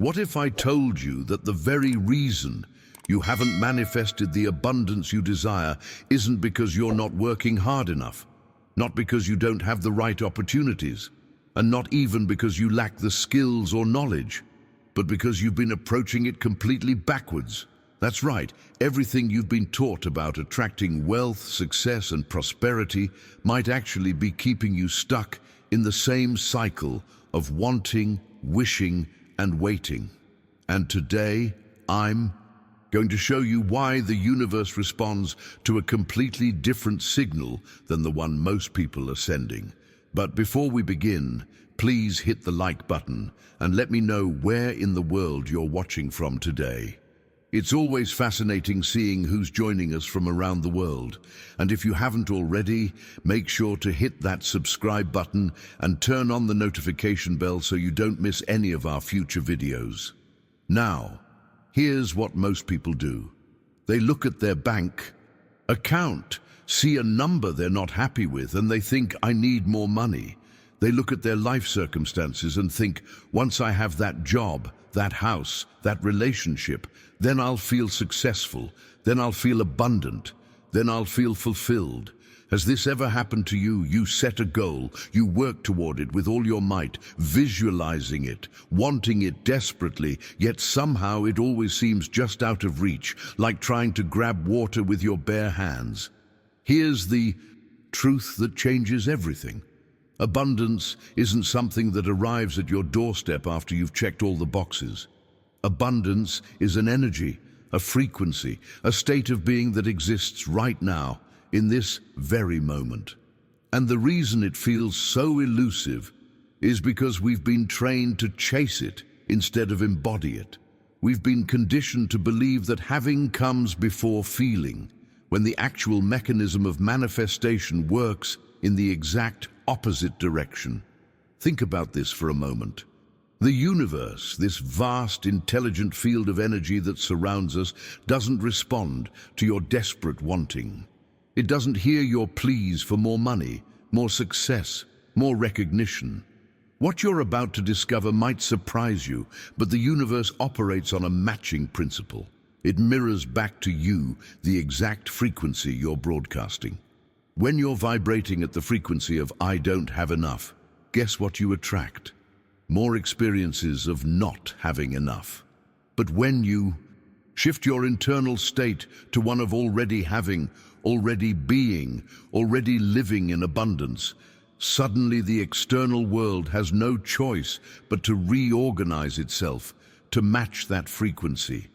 What if I told you that the very reason you haven't manifested the abundance you desire isn't because you're not working hard enough, not because you don't have the right opportunities, and not even because you lack the skills or knowledge, but because you've been approaching it completely backwards? That's right, everything you've been taught about attracting wealth, success, and prosperity might actually be keeping you stuck in the same cycle of wanting, wishing, and waiting. And today, I'm going to show you why the universe responds to a completely different signal than the one most people are sending. But before we begin, please hit the like button and let me know where in the world you're watching from today. It's always fascinating seeing who's joining us from around the world. And if you haven't already, make sure to hit that subscribe button and turn on the notification bell so you don't miss any of our future videos. Now, here's what most people do. They look at their bank account, see a number they're not happy with, and they think, I need more money. They look at their life circumstances and think, once I have that job, that house, that relationship, then I'll feel successful, then I'll feel abundant, then I'll feel fulfilled. Has this ever happened to you? You set a goal, you work toward it with all your might, visualizing it, wanting it desperately, yet somehow it always seems just out of reach, like trying to grab water with your bare hands. Here's the truth that changes everything. Abundance isn't something that arrives at your doorstep after you've checked all the boxes. Abundance is an energy, a frequency, a state of being that exists right now, in this very moment. And the reason it feels so elusive is because we've been trained to chase it instead of embody it. We've been conditioned to believe that having comes before feeling, when the actual mechanism of manifestation works in the exact opposite direction. Think about this for a moment. The universe, this vast, intelligent field of energy that surrounds us, doesn't respond to your desperate wanting. It doesn't hear your pleas for more money, more success, more recognition. What you're about to discover might surprise you, but the universe operates on a matching principle. It mirrors back to you the exact frequency you're broadcasting. When you're vibrating at the frequency of I don't have enough, guess what you attract? More experiences of not having enough. But when you shift your internal state to one of already having, already being, already living in abundance, suddenly the external world has no choice but to reorganize itself to match that frequency.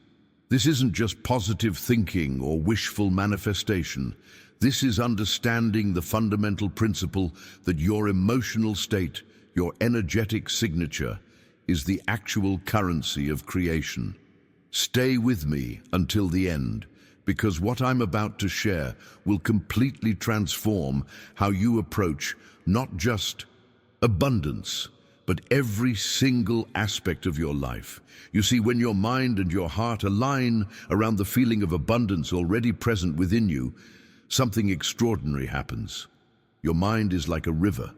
This isn't just positive thinking or wishful manifestation. This is understanding the fundamental principle that your emotional state, your energetic signature, is the actual currency of creation. Stay with me until the end, because what I'm about to share will completely transform how you approach not just abundance, but every single aspect of your life. You see, when your mind and your heart align around the feeling of abundance already present within you, something extraordinary happens. Your mind is like a river,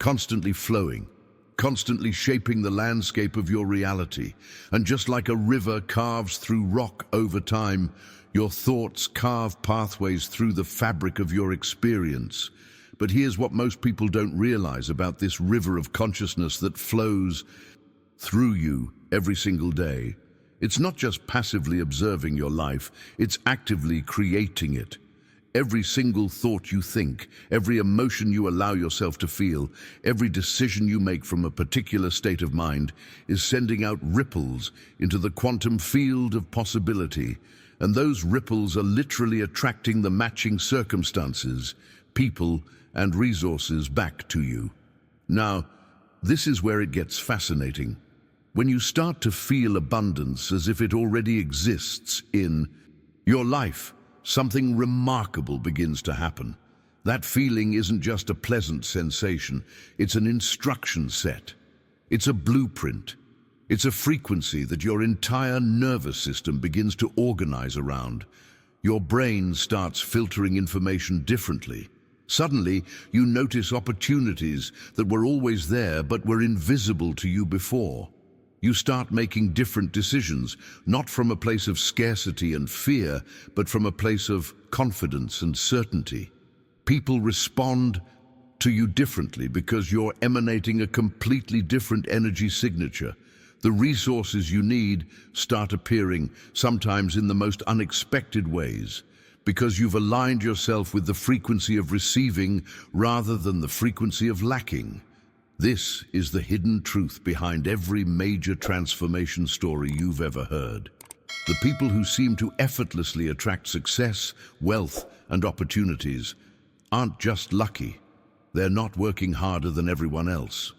constantly flowing, constantly shaping the landscape of your reality. And just like a river carves through rock over time, your thoughts carve pathways through the fabric of your experience. But here's what most people don't realize about this river of consciousness that flows through you every single day. It's not just passively observing your life, it's actively creating it. Every single thought you think, every emotion you allow yourself to feel, every decision you make from a particular state of mind is sending out ripples into the quantum field of possibility. And those ripples are literally attracting the matching circumstances, people, and resources back to you. Now, this is where it gets fascinating. When you start to feel abundance as if it already exists in your life, something remarkable begins to happen. That feeling isn't just a pleasant sensation, it's an instruction set. It's a blueprint. It's a frequency that your entire nervous system begins to organize around. Your brain starts filtering information differently. Suddenly, you notice opportunities that were always there but were invisible to you before. You start making different decisions, not from a place of scarcity and fear, but from a place of confidence and certainty. People respond to you differently because you're emanating a completely different energy signature. The resources you need start appearing, sometimes in the most unexpected ways, because you've aligned yourself with the frequency of receiving rather than the frequency of lacking. This is the hidden truth behind every major transformation story you've ever heard. The people who seem to effortlessly attract success, wealth, and opportunities aren't just lucky. They're not working harder than everyone else.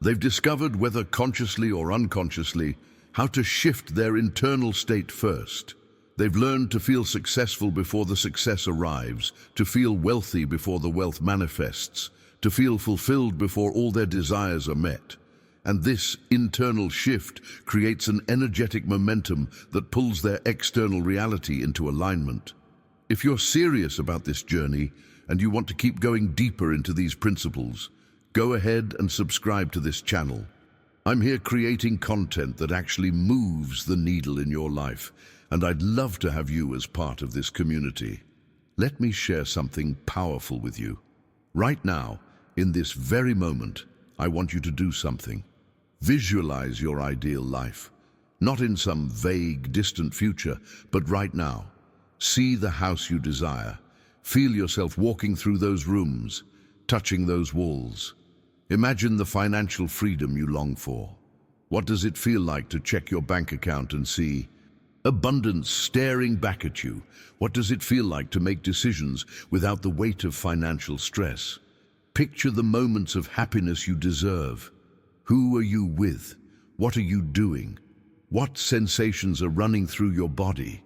They've discovered, whether consciously or unconsciously, how to shift their internal state first. They've learned to feel successful before the success arrives, to feel wealthy before the wealth manifests, to feel fulfilled before all their desires are met. And this internal shift creates an energetic momentum that pulls their external reality into alignment. If you're serious about this journey and you want to keep going deeper into these principles, go ahead and subscribe to this channel. I'm here creating content that actually moves the needle in your life, and I'd love to have you as part of this community. Let me share something powerful with you. Right now, in this very moment, I want you to do something. Visualize your ideal life, not in some vague, distant future, but right now. See the house you desire. Feel yourself walking through those rooms, touching those walls. Imagine the financial freedom you long for. What does it feel like to check your bank account and see abundance staring back at you? What does it feel like to make decisions without the weight of financial stress? Picture the moments of happiness you deserve. Who are you with? What are you doing? What sensations are running through your body?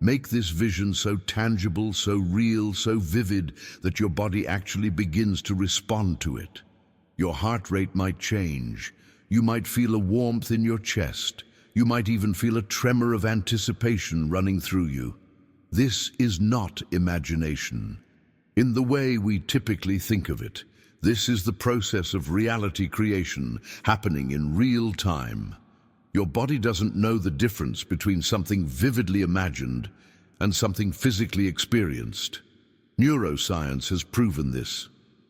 Make this vision so tangible, so real, so vivid that your body actually begins to respond to it. Your heart rate might change. You might feel a warmth in your chest. You might even feel a tremor of anticipation running through you. This is not imagination in the way we typically think of it. This is the process of reality creation happening in real time. Your body doesn't know the difference between something vividly imagined and something physically experienced. Neuroscience has proven this.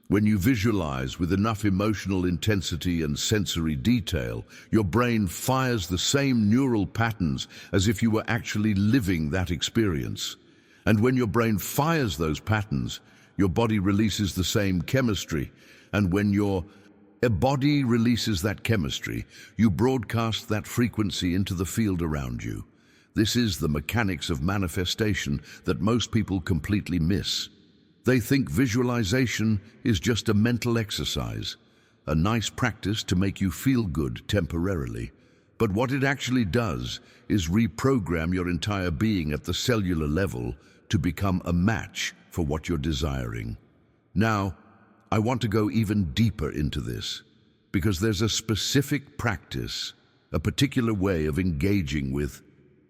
When you visualize with enough emotional intensity and sensory detail, your brain fires the same neural patterns as if you were actually living that experience. And when your brain fires those patterns, your body releases the same chemistry. And when your body releases that chemistry, you broadcast that frequency into the field around you. This is the mechanics of manifestation that most people completely miss. They think visualization is just a mental exercise, a nice practice to make you feel good temporarily. But what it actually does is reprogram your entire being at the cellular level to become a match for what you're desiring. Now, I want to go even deeper into this, because there's a specific practice, a particular way of engaging with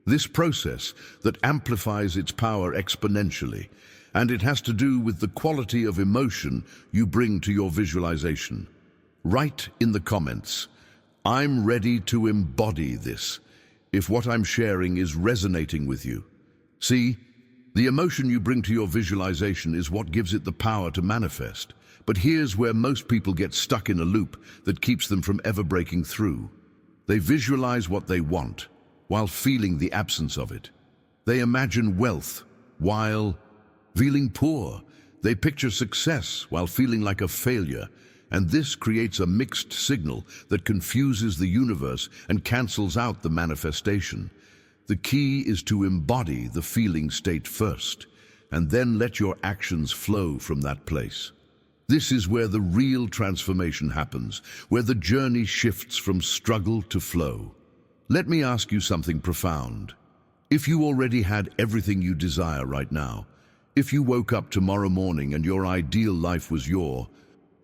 this process that amplifies its power exponentially, and it has to do with the quality of emotion you bring to your visualization. Write in the comments, "I'm ready to embody this," if what I'm sharing is resonating with you. See, the emotion you bring to your visualization is what gives it the power to manifest. But here's where most people get stuck in a loop that keeps them from ever breaking through. They visualize what they want while feeling the absence of it. They imagine wealth while feeling poor. They picture success while feeling like a failure. And this creates a mixed signal that confuses the universe and cancels out the manifestation. The key is to embody the feeling state first, and then let your actions flow from that place. This is where the real transformation happens, where the journey shifts from struggle to flow. Let me ask you something profound. If you already had everything you desire right now, if you woke up tomorrow morning and your ideal life was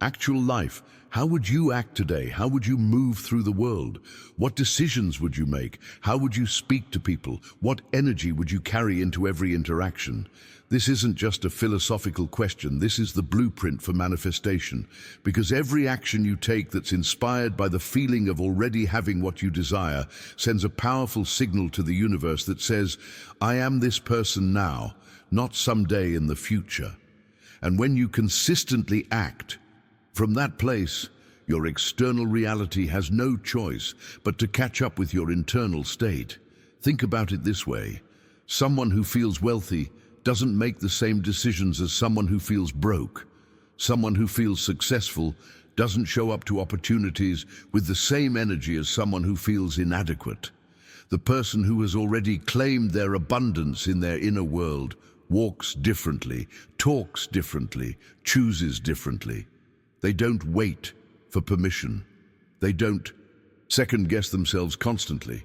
actual life. How would you act today? How would you move through the world? What decisions would you make? How would you speak to people? What energy would you carry into every interaction? This isn't just a philosophical question. This is the blueprint for manifestation, because every action you take that's inspired by the feeling of already having what you desire sends a powerful signal to the universe that says, I am this person now, not someday in the future. And when you consistently act from that place, your external reality has no choice but to catch up with your internal state. Think about it this way. Someone who feels wealthy doesn't make the same decisions as someone who feels broke. Someone who feels successful doesn't show up to opportunities with the same energy as someone who feels inadequate. The person who has already claimed their abundance in their inner world walks differently, talks differently, chooses differently. They don't wait for permission. They don't second-guess themselves constantly.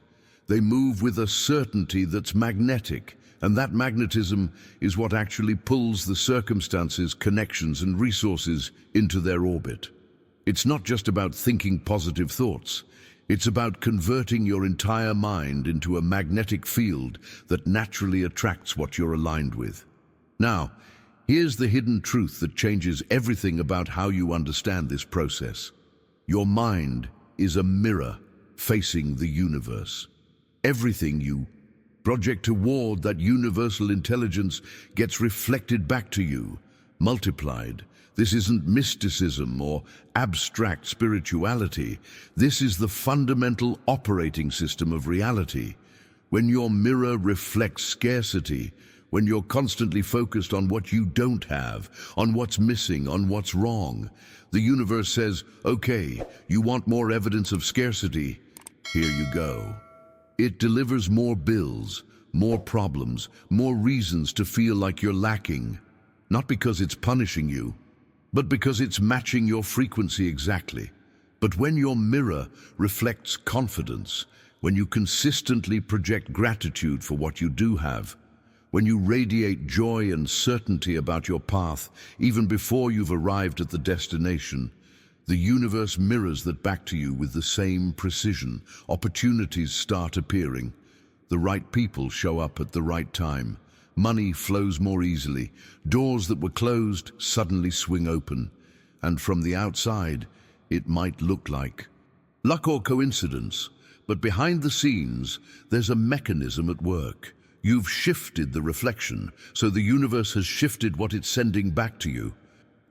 They move with a certainty that's magnetic, and that magnetism is what actually pulls the circumstances, connections, and resources into their orbit. It's not just about thinking positive thoughts. It's about converting your entire mind into a magnetic field that naturally attracts what you're aligned with. Now, here's the hidden truth that changes everything about how you understand this process. Your mind is a mirror facing the universe. Everything you project toward that universal intelligence gets reflected back to you, multiplied. This isn't mysticism or abstract spirituality. This is the fundamental operating system of reality. When your mirror reflects scarcity, when you're constantly focused on what you don't have, on what's missing, on what's wrong, the universe says, okay, you want more evidence of scarcity? Here you go. It delivers more bills, more problems, more reasons to feel like you're lacking. Not because it's punishing you, but because it's matching your frequency exactly. But when your mirror reflects confidence, when you consistently project gratitude for what you do have, when you radiate joy and certainty about your path, even before you've arrived at the destination, the universe mirrors that back to you with the same precision. Opportunities start appearing. The right people show up at the right time. Money flows more easily. Doors that were closed suddenly swing open. And from the outside, it might look like luck or coincidence, but behind the scenes, there's a mechanism at work. You've shifted the reflection, so the universe has shifted what it's sending back to you.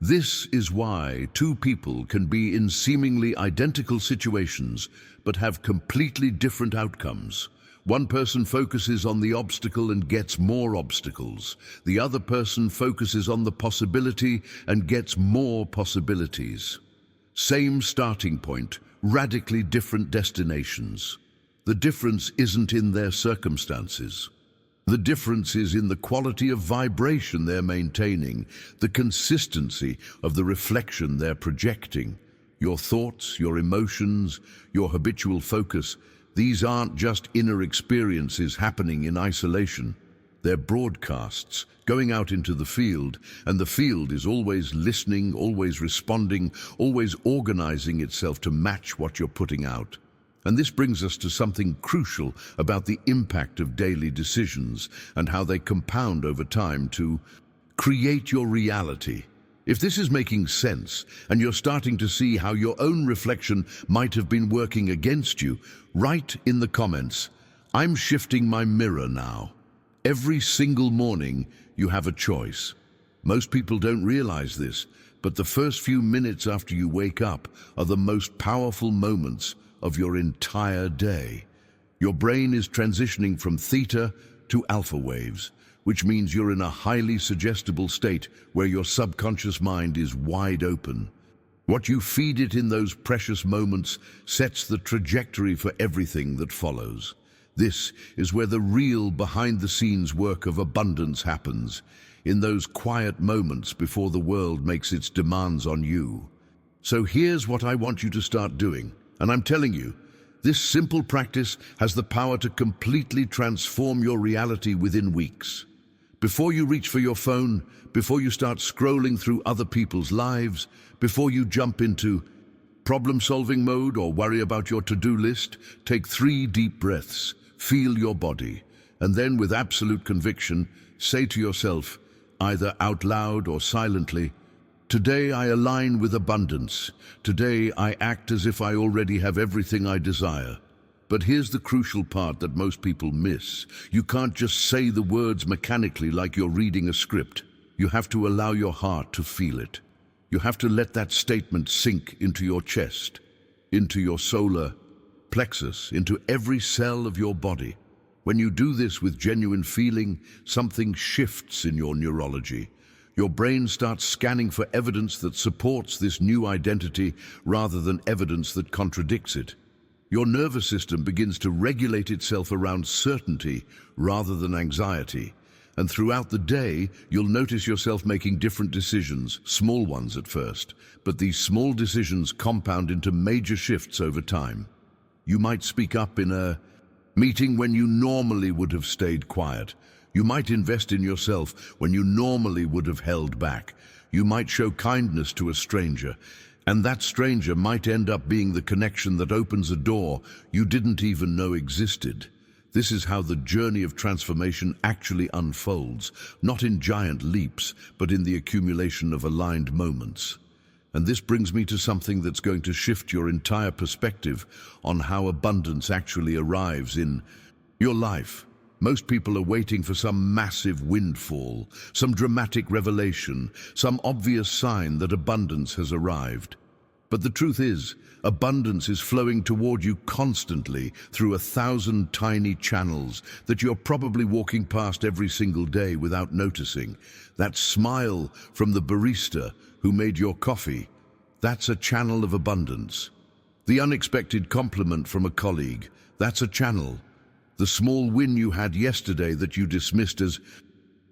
This is why two people can be in seemingly identical situations, but have completely different outcomes. One person focuses on the obstacle and gets more obstacles. The other person focuses on the possibility and gets more possibilities. Same starting point, radically different destinations. The difference isn't in their circumstances. The difference is in the quality of vibration they're maintaining, the consistency of the reflection they're projecting. Your thoughts, your emotions, your habitual focus, these aren't just inner experiences happening in isolation. They're broadcasts going out into the field, and the field is always listening, always responding, always organizing itself to match what you're putting out. And this brings us to something crucial about the impact of daily decisions and how they compound over time to create your reality. If this is making sense and you're starting to see how your own reflection might have been working against you, write in the comments, I'm shifting my mirror now. Every single morning you have a choice. Most people don't realize this, but the first few minutes after you wake up are the most powerful moments of your entire day. Your brain is transitioning from theta to alpha waves, which means you're in a highly suggestible state where your subconscious mind is wide open. What you feed it in those precious moments sets the trajectory for everything that follows. This is where the real behind-the-scenes work of abundance happens, in those quiet moments before the world makes its demands on you. So here's what I want you to start doing. And I'm telling you, this simple practice has the power to completely transform your reality within weeks. Before you reach for your phone, before you start scrolling through other people's lives, before you jump into problem-solving mode or worry about your to-do list, take 3 deep breaths, feel your body, and then with absolute conviction, say to yourself, either out loud or silently, "Today I align with abundance. Today I act as if I already have everything I desire." But here's the crucial part that most people miss. You can't just say the words mechanically like you're reading a script. You have to allow your heart to feel it. You have to let that statement sink into your chest, into your solar plexus, into every cell of your body. When you do this with genuine feeling, something shifts in your neurology. Your brain starts scanning for evidence that supports this new identity rather than evidence that contradicts it. Your nervous system begins to regulate itself around certainty rather than anxiety. And throughout the day, you'll notice yourself making different decisions, small ones at first, but these small decisions compound into major shifts over time. You might speak up in a meeting when you normally would have stayed quiet. You might invest in yourself when you normally would have held back. You might show kindness to a stranger, and that stranger might end up being the connection that opens a door you didn't even know existed. This is how the journey of transformation actually unfolds, not in giant leaps, but in the accumulation of aligned moments. And this brings me to something that's going to shift your entire perspective on how abundance actually arrives in your life. Most people are waiting for some massive windfall, some dramatic revelation, some obvious sign that abundance has arrived. But the truth is, abundance is flowing toward you constantly through 1,000 tiny channels that you're probably walking past every single day without noticing. That smile from the barista who made your coffee, that's a channel of abundance. The unexpected compliment from a colleague, that's a channel. The small win you had yesterday that you dismissed as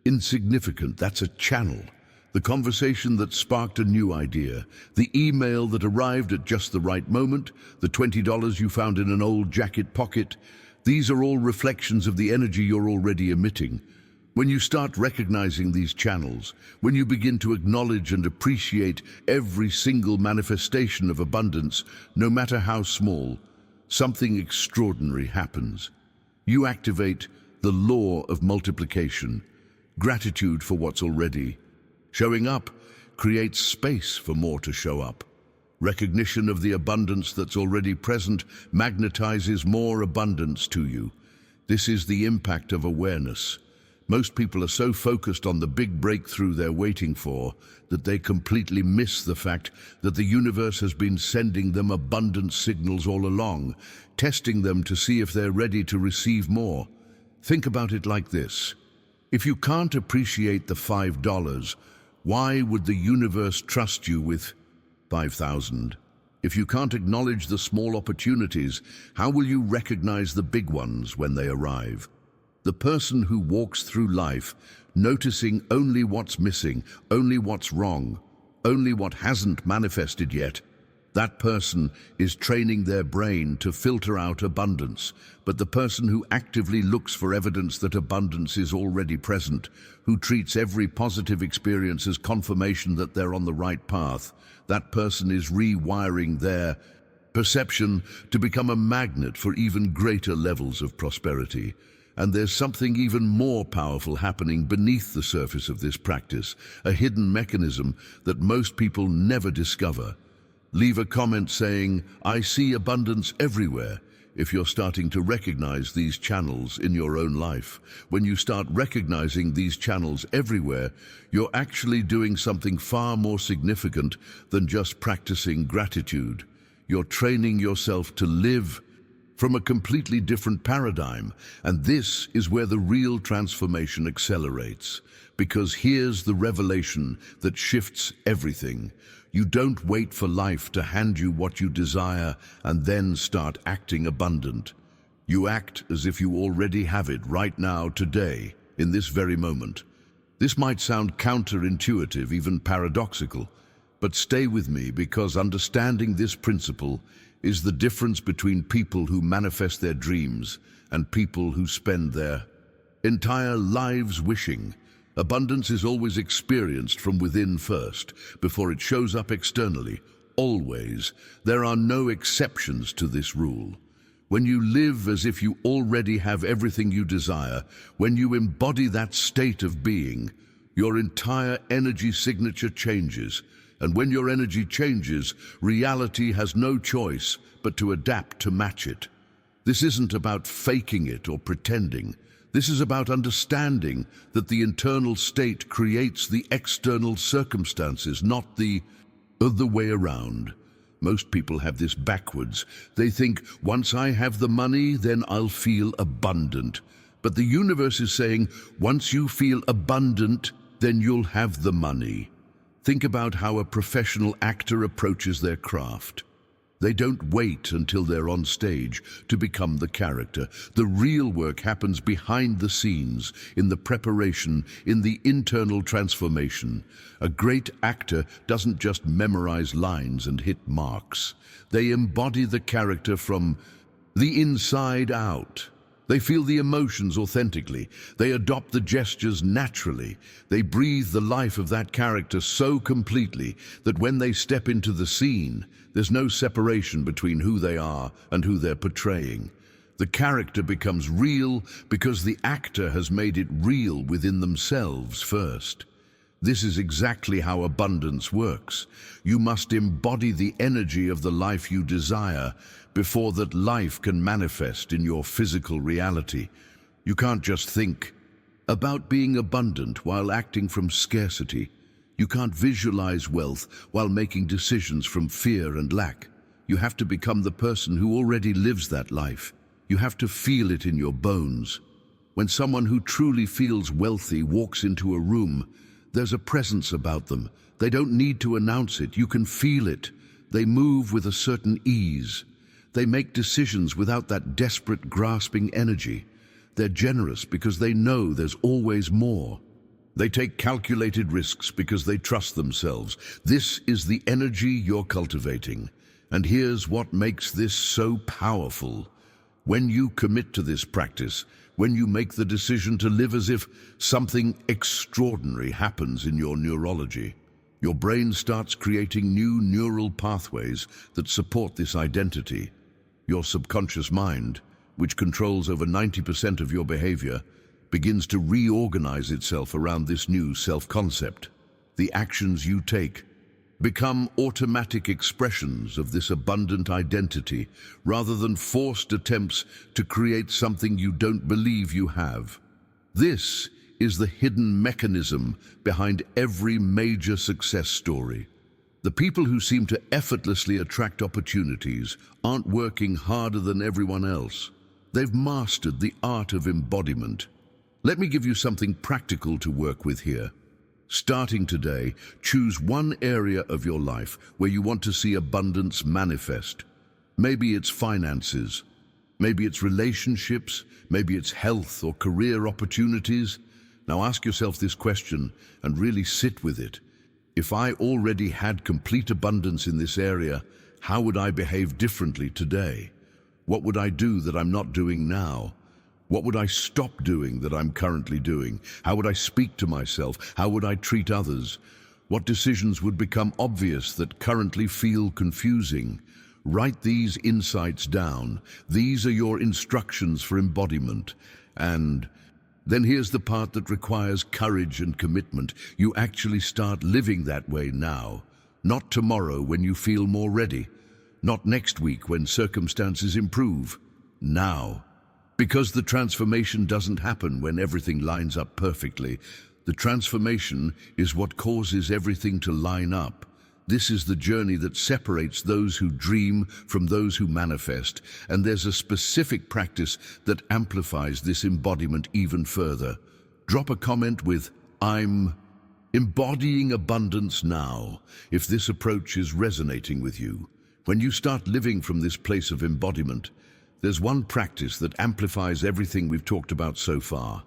insignificant, that's a channel. The conversation that sparked a new idea, the email that arrived at just the right moment, the $20 you found in an old jacket pocket, these are all reflections of the energy you're already emitting. When you start recognizing these channels, when you begin to acknowledge and appreciate every single manifestation of abundance, no matter how small, something extraordinary happens. You activate the law of multiplication, gratitude for what's already showing up creates space for more to show up. Recognition of the abundance that's already present magnetizes more abundance to you. This is the impact of awareness. Most people are so focused on the big breakthrough they're waiting for that they completely miss the fact that the universe has been sending them abundance signals all along, testing them to see if they're ready to receive more. Think about it like this. If you can't appreciate the $5, why would the universe trust you with 5,000? If you can't acknowledge the small opportunities, how will you recognize the big ones when they arrive? The person who walks through life noticing only what's missing, only what's wrong, only what hasn't manifested yet, that person is training their brain to filter out abundance. But the person who actively looks for evidence that abundance is already present, who treats every positive experience as confirmation that they're on the right path, that person is rewiring their perception to become a magnet for even greater levels of prosperity. And there's something even more powerful happening beneath the surface of this practice, a hidden mechanism that most people never discover. Leave a comment saying, "I see abundance everywhere," if you're starting to recognize these channels in your own life. When you start recognizing these channels everywhere, you're actually doing something far more significant than just practicing gratitude. You're training yourself to live from a completely different paradigm, and this is where the real transformation accelerates. Because here's the revelation that shifts everything. You don't wait for life to hand you what you desire and then start acting abundant. You act as if you already have it right now, today, in this very moment. This might sound counterintuitive, even paradoxical, but stay with me, because understanding this principle is the difference between people who manifest their dreams and people who spend their entire lives wishing. Abundance is always experienced from within first, before it shows up externally. Always. There are no exceptions to this rule. When you live as if you already have everything you desire, when you embody that state of being, your entire energy signature changes. And when your energy changes, reality has no choice but to adapt to match it. This isn't about faking it or pretending. This is about understanding that the internal state creates the external circumstances, not the other way around. Most people have this backwards. They think, once I have the money, then I'll feel abundant. But the universe is saying, once you feel abundant, then you'll have the money. Think about how a professional actor approaches their craft. They don't wait until they're on stage to become the character. The real work happens behind the scenes, in the preparation, in the internal transformation. A great actor doesn't just memorize lines and hit marks. They embody the character from the inside out. They feel the emotions authentically. They adopt the gestures naturally. They breathe the life of that character so completely that when they step into the scene, there's no separation between who they are and who they're portraying. The character becomes real because the actor has made it real within themselves first. This is exactly how abundance works. You must embody the energy of the life you desire before that life can manifest in your physical reality. You can't just think about being abundant while acting from scarcity. You can't visualize wealth while making decisions from fear and lack. You have to become the person who already lives that life. You have to feel it in your bones. When someone who truly feels wealthy walks into a room, there's a presence about them. They don't need to announce it. You can feel it. They move with a certain ease. They make decisions without that desperate, grasping energy. They're generous because they know there's always more. They take calculated risks because they trust themselves. This is the energy you're cultivating. And here's what makes this so powerful. When you commit to this practice, when you make the decision to live as if something extraordinary happens in your neurology, your brain starts creating new neural pathways that support this identity. Your subconscious mind, which controls over 90% of your behavior, begins to reorganize itself around this new self-concept. The actions you take become automatic expressions of this abundant identity, rather than forced attempts to create something you don't believe you have. This is the hidden mechanism behind every major success story. The people who seem to effortlessly attract opportunities aren't working harder than everyone else. They've mastered the art of embodiment. Let me give you something practical to work with here. Starting today, choose one area of your life where you want to see abundance manifest. Maybe it's finances, maybe it's relationships, maybe it's health or career opportunities. Now ask yourself this question and really sit with it. If I already had complete abundance in this area, how would I behave differently today? What would I do that I'm not doing now? What would I stop doing that I'm currently doing? How would I speak to myself? How would I treat others? What decisions would become obvious that currently feel confusing? Write these insights down. These are your instructions for embodiment. And then here's the part that requires courage and commitment. You actually start living that way now. Not tomorrow when you feel more ready. Not next week when circumstances improve. Now. Because the transformation doesn't happen when everything lines up perfectly. The transformation is what causes everything to line up. This is the journey that separates those who dream from those who manifest, and there's a specific practice that amplifies this embodiment even further. Drop a comment with, "I'm embodying abundance now," if this approach is resonating with you. When you start living from this place of embodiment, there's one practice that amplifies everything we've talked about so far.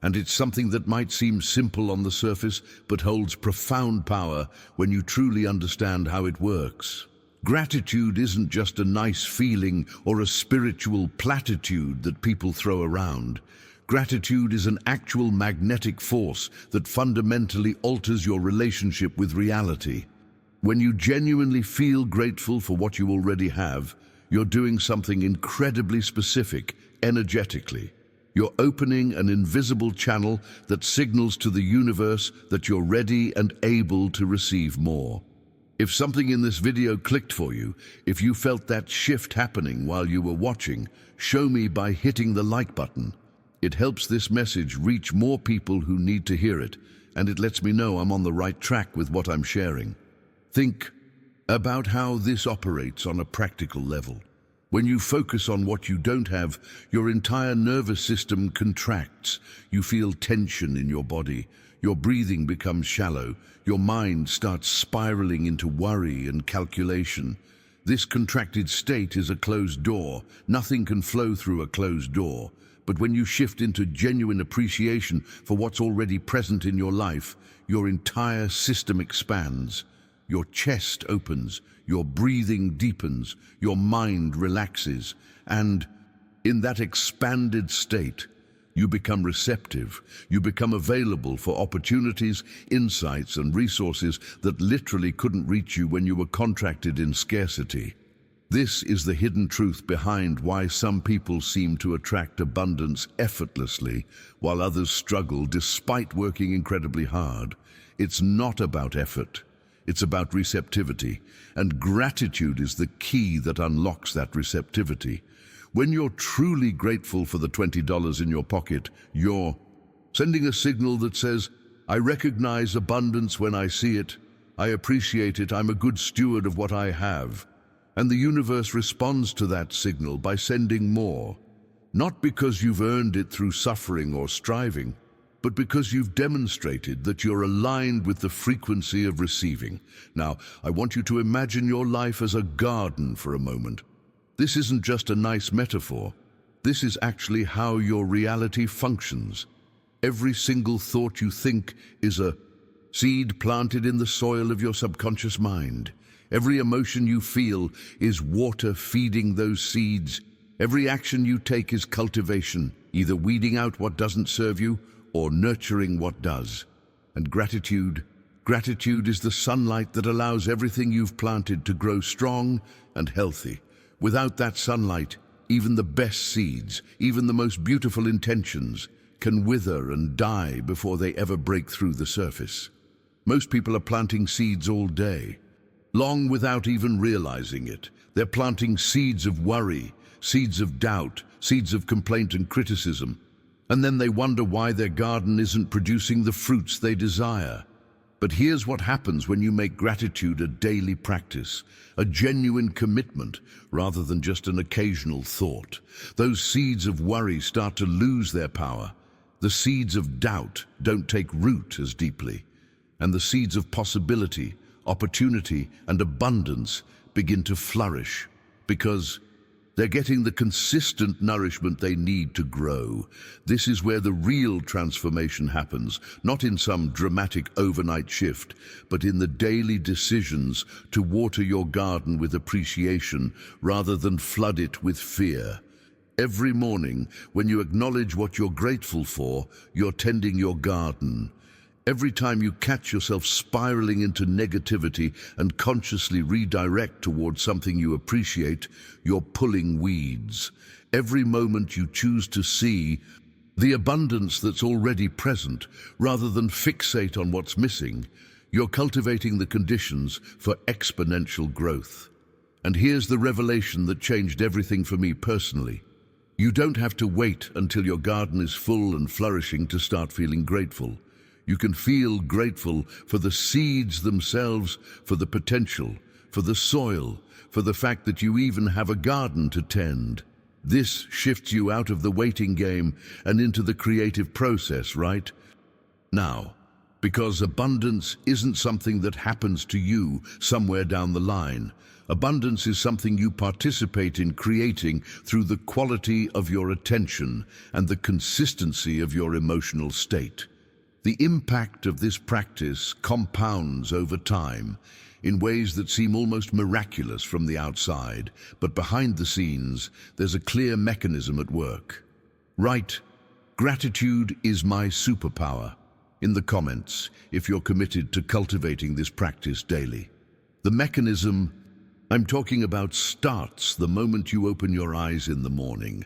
And it's something that might seem simple on the surface, but holds profound power when you truly understand how it works. Gratitude isn't just a nice feeling or a spiritual platitude that people throw around. Gratitude is an actual magnetic force that fundamentally alters your relationship with reality. When you genuinely feel grateful for what you already have, you're doing something incredibly specific, energetically. You're opening an invisible channel that signals to the universe that you're ready and able to receive more. If something in this video clicked for you, if you felt that shift happening while you were watching, show me by hitting the like button. It helps this message reach more people who need to hear it, and it lets me know I'm on the right track with what I'm sharing. Think about how this operates on a practical level. When you focus on what you don't have, your entire nervous system contracts. You feel tension in your body. Your breathing becomes shallow. Your mind starts spiraling into worry and calculation. This contracted state is a closed door. Nothing can flow through a closed door. But when you shift into genuine appreciation for what's already present in your life, your entire system expands. Your chest opens, your breathing deepens, your mind relaxes, and in that expanded state, you become receptive. You become available for opportunities, insights, and resources that literally couldn't reach you when you were contracted in scarcity. This is the hidden truth behind why some people seem to attract abundance effortlessly, while others struggle despite working incredibly hard. It's not about effort. It's about receptivity, and gratitude is the key that unlocks that receptivity. When you're truly grateful for the $20 in your pocket, you're sending a signal that says, I recognize abundance when I see it, I appreciate it, I'm a good steward of what I have. And the universe responds to that signal by sending more, not because you've earned it through suffering or striving, but because you've demonstrated that you're aligned with the frequency of receiving. Now, I want you to imagine your life as a garden for a moment. This isn't just a nice metaphor. This is actually how your reality functions. Every single thought you think is a seed planted in the soil of your subconscious mind. Every emotion you feel is water feeding those seeds. Every action you take is cultivation, either weeding out what doesn't serve you or nurturing what does. And gratitude is the sunlight that allows everything you've planted to grow strong and healthy. Without that sunlight, even the best seeds, even the most beautiful intentions, can wither and die before they ever break through the surface. Most people are planting seeds all day, long without even realizing it. They're planting seeds of worry, seeds of doubt, seeds of complaint and criticism. And then they wonder why their garden isn't producing the fruits they desire. But here's what happens when you make gratitude a daily practice, a genuine commitment rather than just an occasional thought. Those seeds of worry start to lose their power. The seeds of doubt don't take root as deeply. And the seeds of possibility, opportunity, and abundance begin to flourish because they're getting the consistent nourishment they need to grow. This is where the real transformation happens, not in some dramatic overnight shift, but in the daily decisions to water your garden with appreciation rather than flood it with fear. Every morning, when you acknowledge what you're grateful for, you're tending your garden. Every time you catch yourself spiraling into negativity and consciously redirect towards something you appreciate, you're pulling weeds. Every moment you choose to see the abundance that's already present, rather than fixate on what's missing, you're cultivating the conditions for exponential growth. And here's the revelation that changed everything for me personally. You don't have to wait until your garden is full and flourishing to start feeling grateful. You can feel grateful for the seeds themselves, for the potential, for the soil, for the fact that you even have a garden to tend. This shifts you out of the waiting game and into the creative process, right? Now, because abundance isn't something that happens to you somewhere down the line. Abundance is something you participate in creating through the quality of your attention and the consistency of your emotional state. The impact of this practice compounds over time in ways that seem almost miraculous from the outside, but behind the scenes, there's a clear mechanism at work. Right Gratitude is my superpower. In the comments, if you're committed to cultivating this practice daily. The mechanism I'm talking about starts the moment you open your eyes in the morning.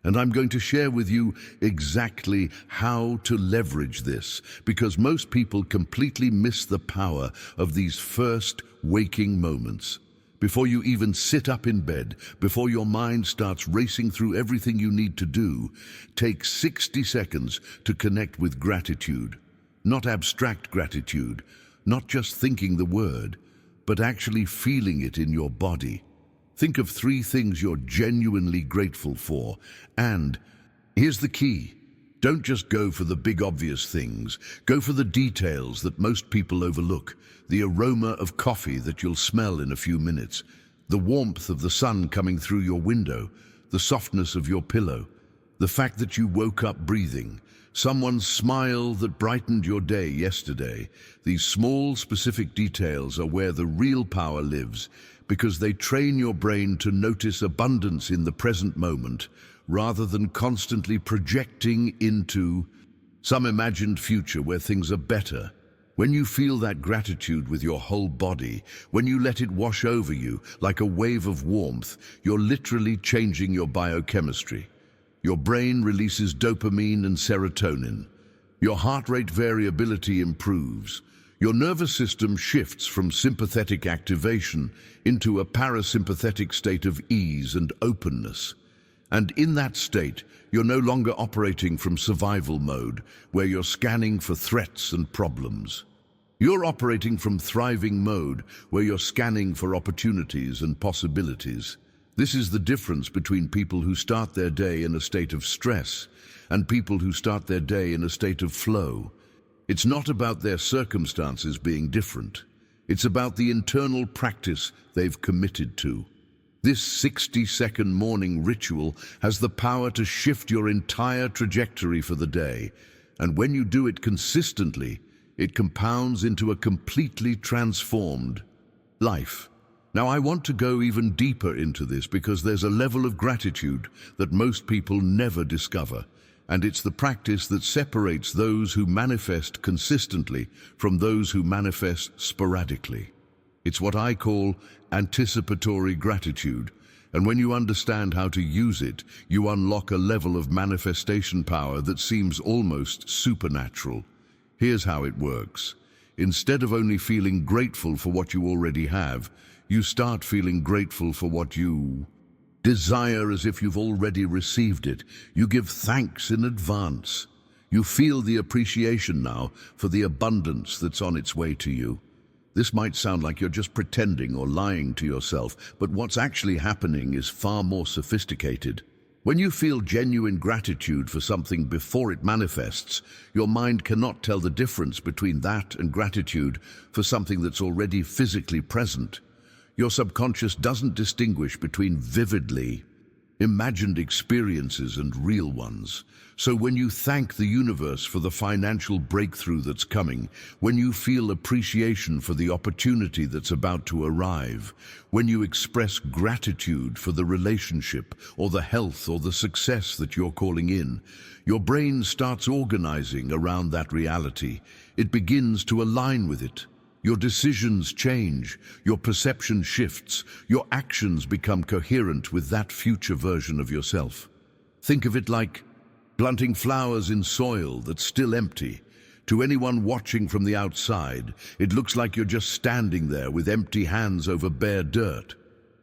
And I'm going to share with you exactly how to leverage this, because most people completely miss the power of these first waking moments. Before you even sit up in bed, before your mind starts racing through everything you need to do, take 60 seconds to connect with gratitude. Not abstract gratitude, not just thinking the word, but actually feeling it in your body. Think of 3 things you're genuinely grateful for. And here's the key. Don't just go for the big obvious things. Go for the details that most people overlook. The aroma of coffee that you'll smell in a few minutes. The warmth of the sun coming through your window. The softness of your pillow. The fact that you woke up breathing. Someone's smile that brightened your day yesterday. These small, specific details are where the real power lives, because they train your brain to notice abundance in the present moment, rather than constantly projecting into some imagined future where things are better. When you feel that gratitude with your whole body, when you let it wash over you like a wave of warmth, you're literally changing your biochemistry. Your brain releases dopamine and serotonin. Your heart rate variability improves. Your nervous system shifts from sympathetic activation into a parasympathetic state of ease and openness. And in that state, you're no longer operating from survival mode, where you're scanning for threats and problems. You're operating from thriving mode, where you're scanning for opportunities and possibilities. This is the difference between people who start their day in a state of stress and people who start their day in a state of flow. It's not about their circumstances being different. It's about the internal practice they've committed to. This 60-second morning ritual has the power to shift your entire trajectory for the day. And when you do it consistently, it compounds into a completely transformed life. Now, I want to go even deeper into this because there's a level of gratitude that most people never discover. And it's the practice that separates those who manifest consistently from those who manifest sporadically. It's what I call anticipatory gratitude. And when you understand how to use it, you unlock a level of manifestation power that seems almost supernatural. Here's how it works. Instead of only feeling grateful for what you already have, you start feeling grateful for what you desire as if you've already received it. You give thanks in advance. You feel the appreciation now for the abundance that's on its way to you. This might sound like you're just pretending or lying to yourself, but what's actually happening is far more sophisticated. When you feel genuine gratitude for something before it manifests, your mind cannot tell the difference between that and gratitude for something that's already physically present. Your subconscious doesn't distinguish between vividly imagined experiences and real ones. So when you thank the universe for the financial breakthrough that's coming, when you feel appreciation for the opportunity that's about to arrive, when you express gratitude for the relationship or the health or the success that you're calling in, your brain starts organizing around that reality. It begins to align with it. Your decisions change, your perception shifts, your actions become coherent with that future version of yourself. Think of it like planting flowers in soil that's still empty. To anyone watching from the outside, it looks like you're just standing there with empty hands over bare dirt.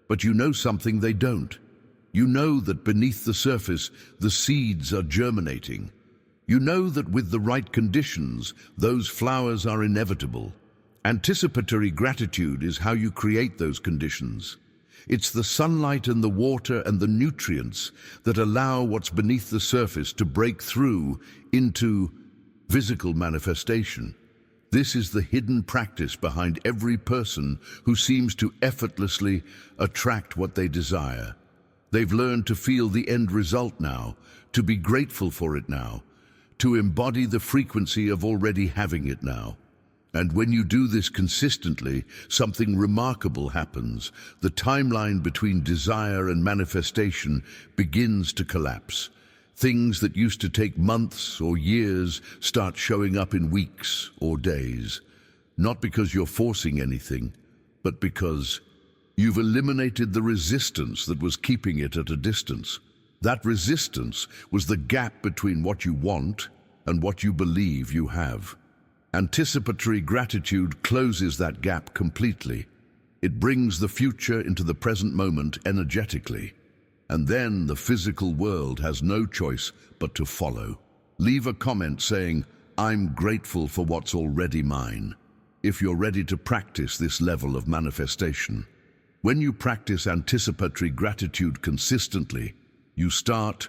But you know something they don't. You know that beneath the surface, the seeds are germinating. You know that with the right conditions, those flowers are inevitable. Anticipatory gratitude is how you create those conditions. It's the sunlight and the water and the nutrients that allow what's beneath the surface to break through into physical manifestation. This is the hidden practice behind every person who seems to effortlessly attract what they desire. They've learned to feel the end result now, to be grateful for it now, to embody the frequency of already having it now. And when you do this consistently, something remarkable happens. The timeline between desire and manifestation begins to collapse. Things that used to take months or years start showing up in weeks or days. Not because you're forcing anything, but because you've eliminated the resistance that was keeping it at a distance. That resistance was the gap between what you want and what you believe you have. Anticipatory gratitude closes that gap completely. It brings the future into the present moment energetically. And then the physical world has no choice but to follow. Leave a comment saying, "I'm grateful for what's already mine," if you're ready to practice this level of manifestation. When you practice anticipatory gratitude consistently, you start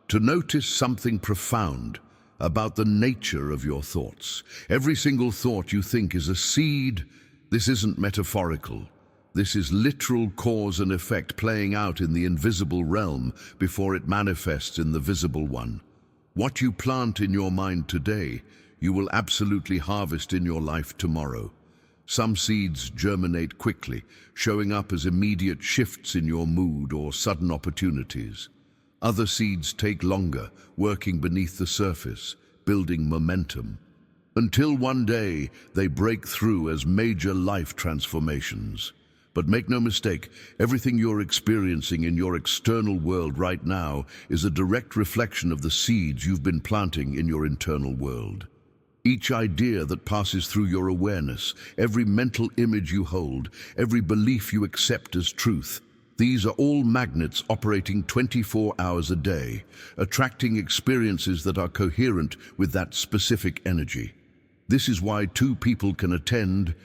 to notice something profound about the nature of your thoughts. Every single thought you think is a seed. This isn't metaphorical. This is literal cause and effect playing out in the invisible realm before it manifests in the visible one. What you plant in your mind today, you will absolutely harvest in your life tomorrow. Some seeds germinate quickly, showing up as immediate shifts in your mood or sudden opportunities. Other seeds take longer, working beneath the surface, building momentum, until one day they break through as major life transformations. But make no mistake, everything you're experiencing in your external world right now is a direct reflection of the seeds you've been planting in your internal world. Each idea that passes through your awareness, every mental image you hold, every belief you accept as truth, these are all magnets operating 24 hours a day, attracting experiences that are coherent with that specific energy. This is why two people can attend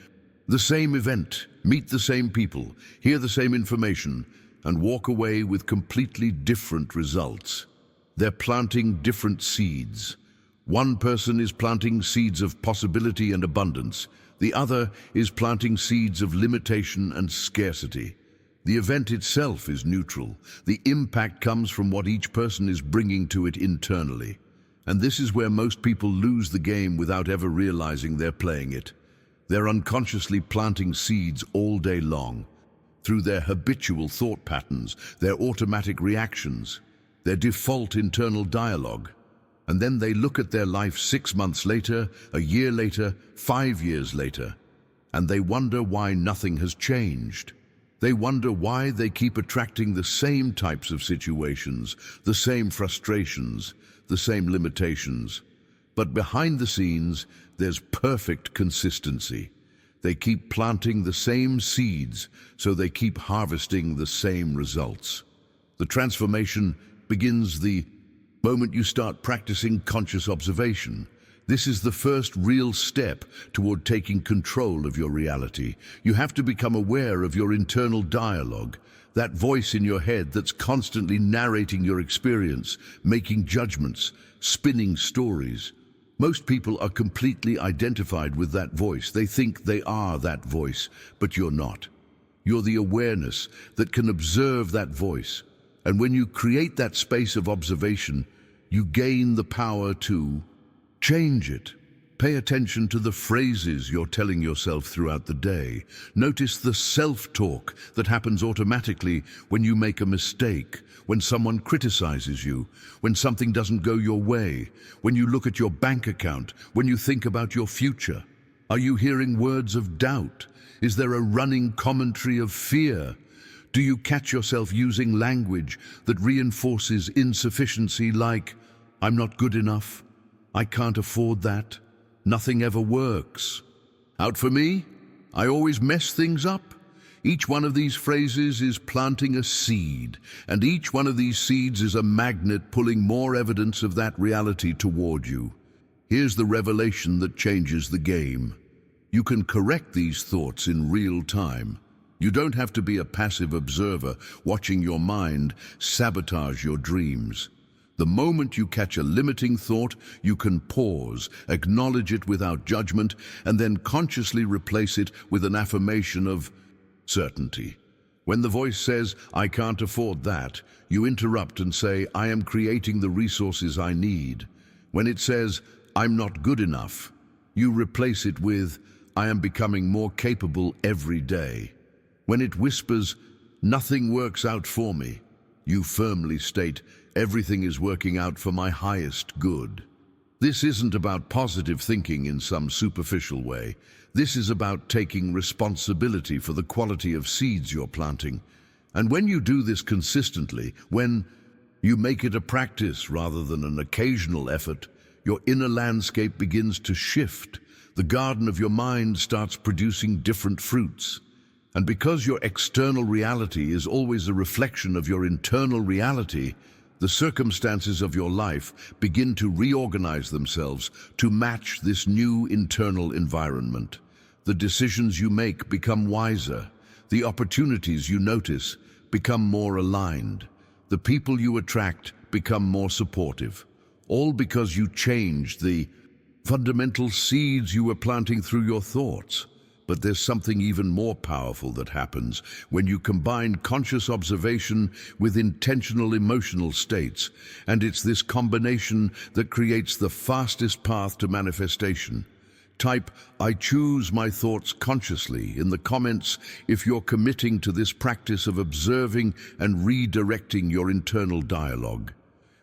the same event, meet the same people, hear the same information, and walk away with completely different results. They're planting different seeds. One person is planting seeds of possibility and abundance. The other is planting seeds of limitation and scarcity. The event itself is neutral. The impact comes from what each person is bringing to it internally. And this is where most people lose the game without ever realizing they're playing it. They're unconsciously planting seeds all day long, through their habitual thought patterns, their automatic reactions, their default internal dialogue. And then they look at their life 6 months later, a year later, 5 years later, and they wonder why nothing has changed. They wonder why they keep attracting the same types of situations, the same frustrations, the same limitations. But behind the scenes, there's perfect consistency. They keep planting the same seeds, so they keep harvesting the same results. The transformation begins the moment you start practicing conscious observation. This is the first real step toward taking control of your reality. You have to become aware of your internal dialogue, that voice in your head that's constantly narrating your experience, making judgments, spinning stories. Most people are completely identified with that voice. They think they are that voice, but you're not. You're the awareness that can observe that voice. And when you create that space of observation, you gain the power to change it. Pay attention to the phrases you're telling yourself throughout the day. Notice the self-talk that happens automatically when you make a mistake, when someone criticizes you, when something doesn't go your way, when you look at your bank account, when you think about your future. Are you hearing words of doubt? Is there a running commentary of fear? Do you catch yourself using language that reinforces insufficiency like, "I'm not good enough, I can't afford that, nothing ever works"? Out for me, I always mess things up. Each one of these phrases is planting a seed, and each one of these seeds is a magnet pulling more evidence of that reality toward you. Here's the revelation that changes the game. You can correct these thoughts in real time. You don't have to be a passive observer watching your mind sabotage your dreams. The moment you catch a limiting thought, you can pause, acknowledge it without judgment, and then consciously replace it with an affirmation of certainty. When the voice says, "I can't afford that," you interrupt and say, "I am creating the resources I need." When it says, "I'm not good enough," you replace it with, "I am becoming more capable every day." When it whispers, "Nothing works out for me," you firmly state, everything is working out for my highest good. This isn't about positive thinking in some superficial way. This is about taking responsibility for the quality of seeds you're planting. And when you do this consistently, when you make it a practice rather than an occasional effort, your inner landscape begins to shift. The garden of your mind starts producing different fruits. And because your external reality is always a reflection of your internal reality, the circumstances of your life begin to reorganize themselves to match this new internal environment. The decisions you make become wiser. The opportunities you notice become more aligned. The people you attract become more supportive. All because you changed the fundamental seeds you were planting through your thoughts. But there's something even more powerful that happens when you combine conscious observation with intentional emotional states, and it's this combination that creates the fastest path to manifestation. Type, "I choose my thoughts consciously" in the comments if you're committing to this practice of observing and redirecting your internal dialogue.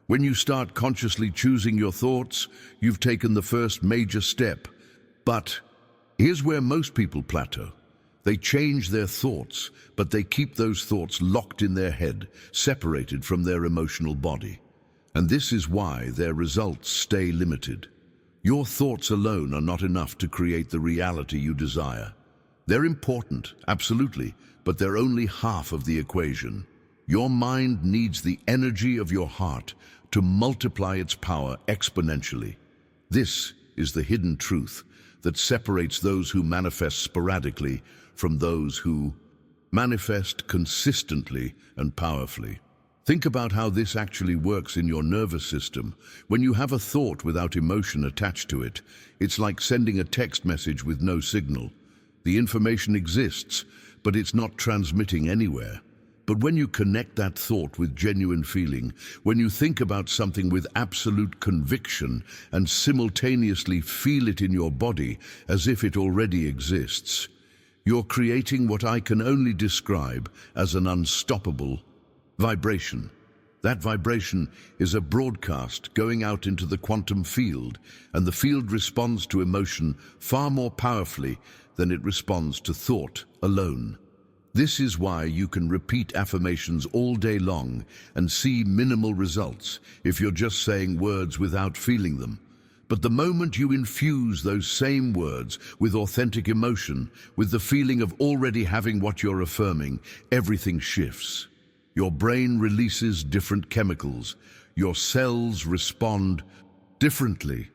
When you start consciously choosing your thoughts, you've taken the first major step. But here's where most people plateau. They change their thoughts, but they keep those thoughts locked in their head, separated from their emotional body. And this is why their results stay limited. Your thoughts alone are not enough to create the reality you desire. They're important, absolutely, but they're only half of the equation. Your mind needs the energy of your heart to multiply its power exponentially. This is the hidden truth that separates those who manifest sporadically from those who manifest consistently and powerfully. Think about how this actually works in your nervous system. When you have a thought without emotion attached to it, it's like sending a text message with no signal. The information exists, but it's not transmitting anywhere. But when you connect that thought with genuine feeling, when you think about something with absolute conviction and simultaneously feel it in your body as if it already exists, you're creating what I can only describe as an unstoppable vibration. That vibration is a broadcast going out into the quantum field, and the field responds to emotion far more powerfully than it responds to thought alone. This is why you can repeat affirmations all day long and see minimal results if you're just saying words without feeling them. But the moment you infuse those same words with authentic emotion, with the feeling of already having what you're affirming, everything shifts. Your brain releases different chemicals. Your cells respond differently.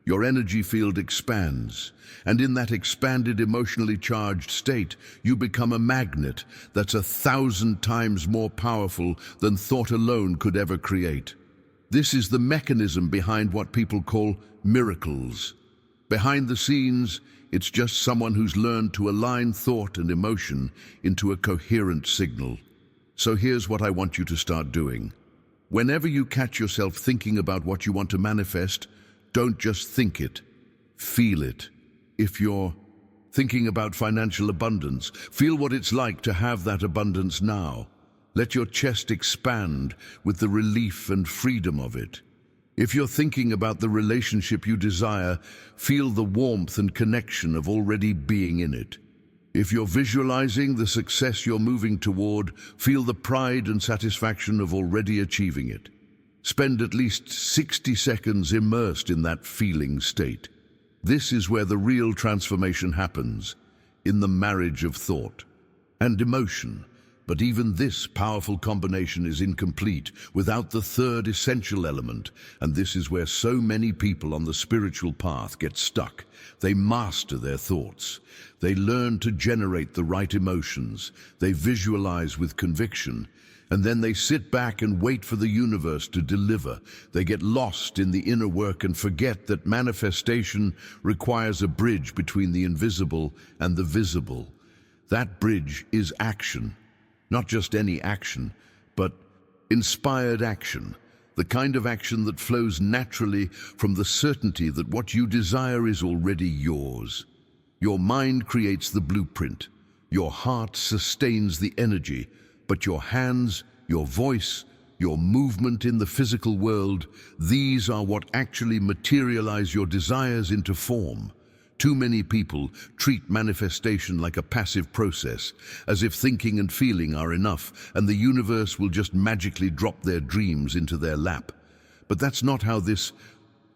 Your energy field expands. And in that expanded, emotionally charged state, you become a magnet that's 1,000 times more powerful than thought alone could ever create. This is the mechanism behind what people call miracles. Behind the scenes, it's just someone who's learned to align thought and emotion into a coherent signal. So here's what I want you to start doing. Whenever you catch yourself thinking about what you want to manifest, don't just think it, feel it. If you're thinking about financial abundance, feel what it's like to have that abundance now. Let your chest expand with the relief and freedom of it. If you're thinking about the relationship you desire, feel the warmth and connection of already being in it. If you're visualizing the success you're moving toward, feel the pride and satisfaction of already achieving it. Spend at least 60 seconds immersed in that feeling state. This is where the real transformation happens, in the marriage of thought and emotion. But even this powerful combination is incomplete without the third essential element, and this is where so many people on the spiritual path get stuck. They master their thoughts. They learn to generate the right emotions. They visualize with conviction, and then they sit back and wait for the universe to deliver. They get lost in the inner work and forget that manifestation requires a bridge between the invisible and the visible. That bridge is action. Not just any action, but inspired action, the kind of action that flows naturally from the certainty that what you desire is already yours. Your mind creates the blueprint, your heart sustains the energy, but your hands, your voice, your movement in the physical world, these are what actually materialize your desires into form. Too many people treat manifestation like a passive process, as if thinking and feeling are enough and the universe will just magically drop their dreams into their lap. But that's not how this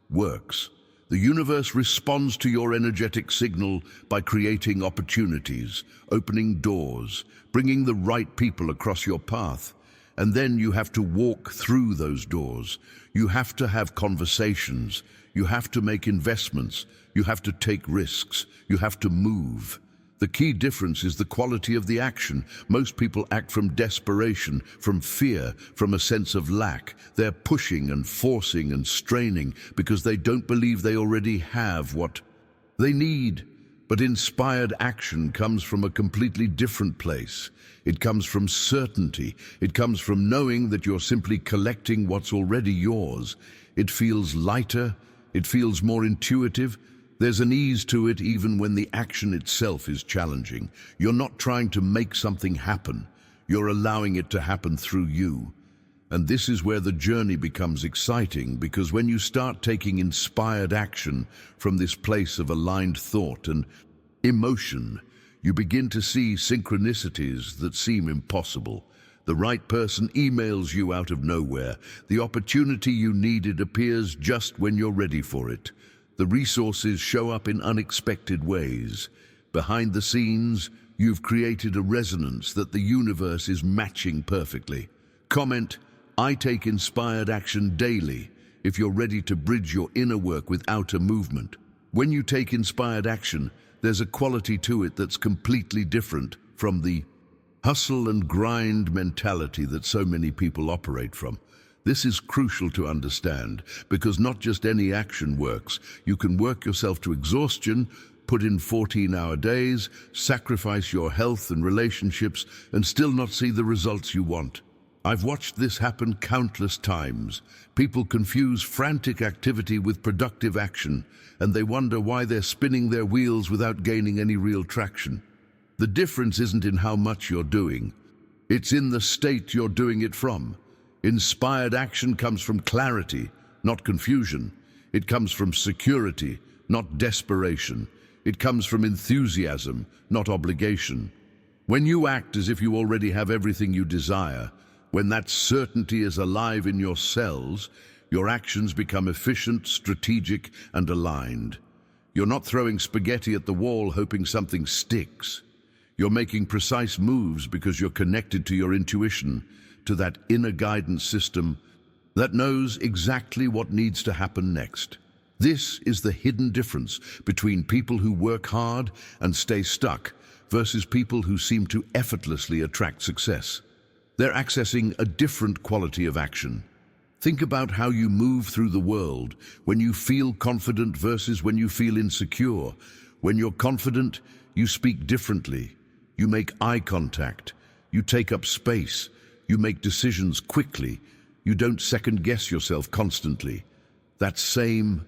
works. The universe responds to your energetic signal by creating opportunities, opening doors, bringing the right people across your path. And then you have to walk through those doors. You have to have conversations. You have to make investments. You have to take risks. You have to move. The key difference is the quality of the action. Most people act from desperation, from fear, from a sense of lack. They're pushing and forcing and straining because they don't believe they already have what they need. But inspired action comes from a completely different place. It comes from certainty. It comes from knowing that you're simply collecting what's already yours. It feels lighter. It feels more intuitive. There's an ease to it even when the action itself is challenging. You're not trying to make something happen. You're allowing it to happen through you. And this is where the journey becomes exciting, because when you start taking inspired action from this place of aligned thought and emotion, you begin to see synchronicities that seem impossible. The right person emails you out of nowhere. The opportunity you needed appears just when you're ready for it. The resources show up in unexpected ways. Behind the scenes, you've created a resonance that the universe is matching perfectly. Comment, I take inspired action daily, if you're ready to bridge your inner work with outer movement. When you take inspired action, there's a quality to it that's completely different from the hustle and grind mentality that so many people operate from. This is crucial to understand, because not just any action works. You can work yourself to exhaustion, put in 14-hour days, sacrifice your health and relationships, and still not see the results you want. I've watched this happen countless times. People confuse frantic activity with productive action, and they wonder why they're spinning their wheels without gaining any real traction. The difference isn't in how much you're doing. It's in the state you're doing it from. Inspired action comes from clarity, not confusion. It comes from security, not desperation. It comes from enthusiasm, not obligation. When you act as if you already have everything you desire, when that certainty is alive in your cells, your actions become efficient, strategic, and aligned. You're not throwing spaghetti at the wall hoping something sticks. You're making precise moves because you're connected to your intuition, to that inner guidance system that knows exactly what needs to happen next. This is the hidden difference between people who work hard and stay stuck versus people who seem to effortlessly attract success. They're accessing a different quality of action. Think about how you move through the world when you feel confident versus when you feel insecure. When you're confident, you speak differently. You make eye contact. You take up space. You make decisions quickly. You don't second-guess yourself constantly. That same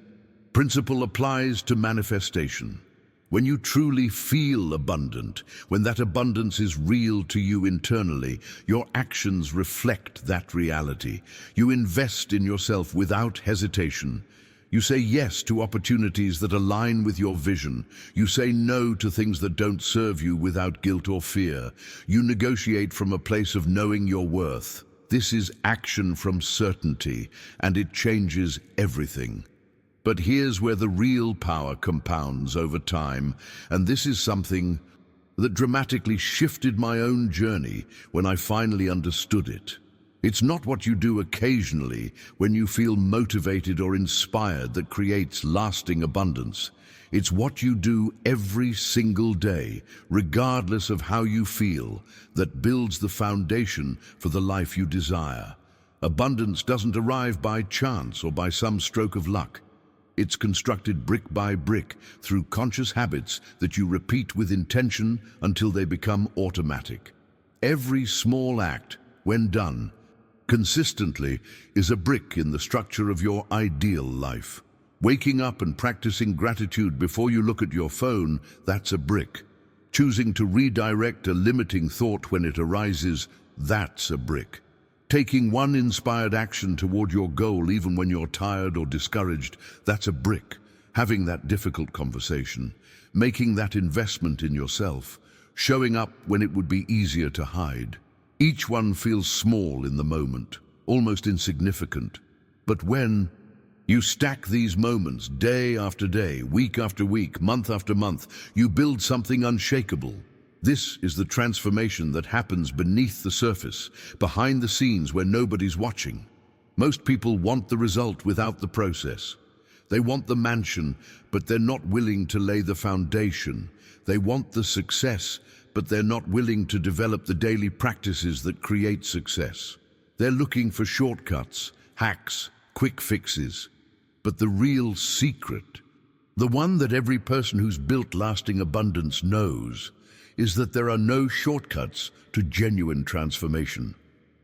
principle applies to manifestation. When you truly feel abundant, when that abundance is real to you internally, your actions reflect that reality. You invest in yourself without hesitation. You say yes to opportunities that align with your vision. You say no to things that don't serve you without guilt or fear. You negotiate from a place of knowing your worth. This is action from certainty, and it changes everything. But here's where the real power compounds over time, and this is something that dramatically shifted my own journey when I finally understood it. It's not what you do occasionally when you feel motivated or inspired that creates lasting abundance. It's what you do every single day, regardless of how you feel, that builds the foundation for the life you desire. Abundance doesn't arrive by chance or by some stroke of luck. It's constructed brick by brick through conscious habits that you repeat with intention until they become automatic. Every small act, when done consistently, is a brick in the structure of your ideal life. Waking up and practicing gratitude before you look at your phone, that's a brick. Choosing to redirect a limiting thought when it arises, that's a brick. Taking one inspired action toward your goal even when you're tired or discouraged, that's a brick. Having that difficult conversation, making that investment in yourself, showing up when it would be easier to hide. Each one feels small in the moment, almost insignificant. But when you stack these moments day after day, week after week, month after month, you build something unshakable. This is the transformation that happens beneath the surface, behind the scenes where nobody's watching. Most people want the result without the process. They want the mansion, but they're not willing to lay the foundation. They want the success, but they're not willing to develop the daily practices that create success. They're looking for shortcuts, hacks, quick fixes. But the real secret, the one that every person who's built lasting abundance knows, is that there are no shortcuts to genuine transformation.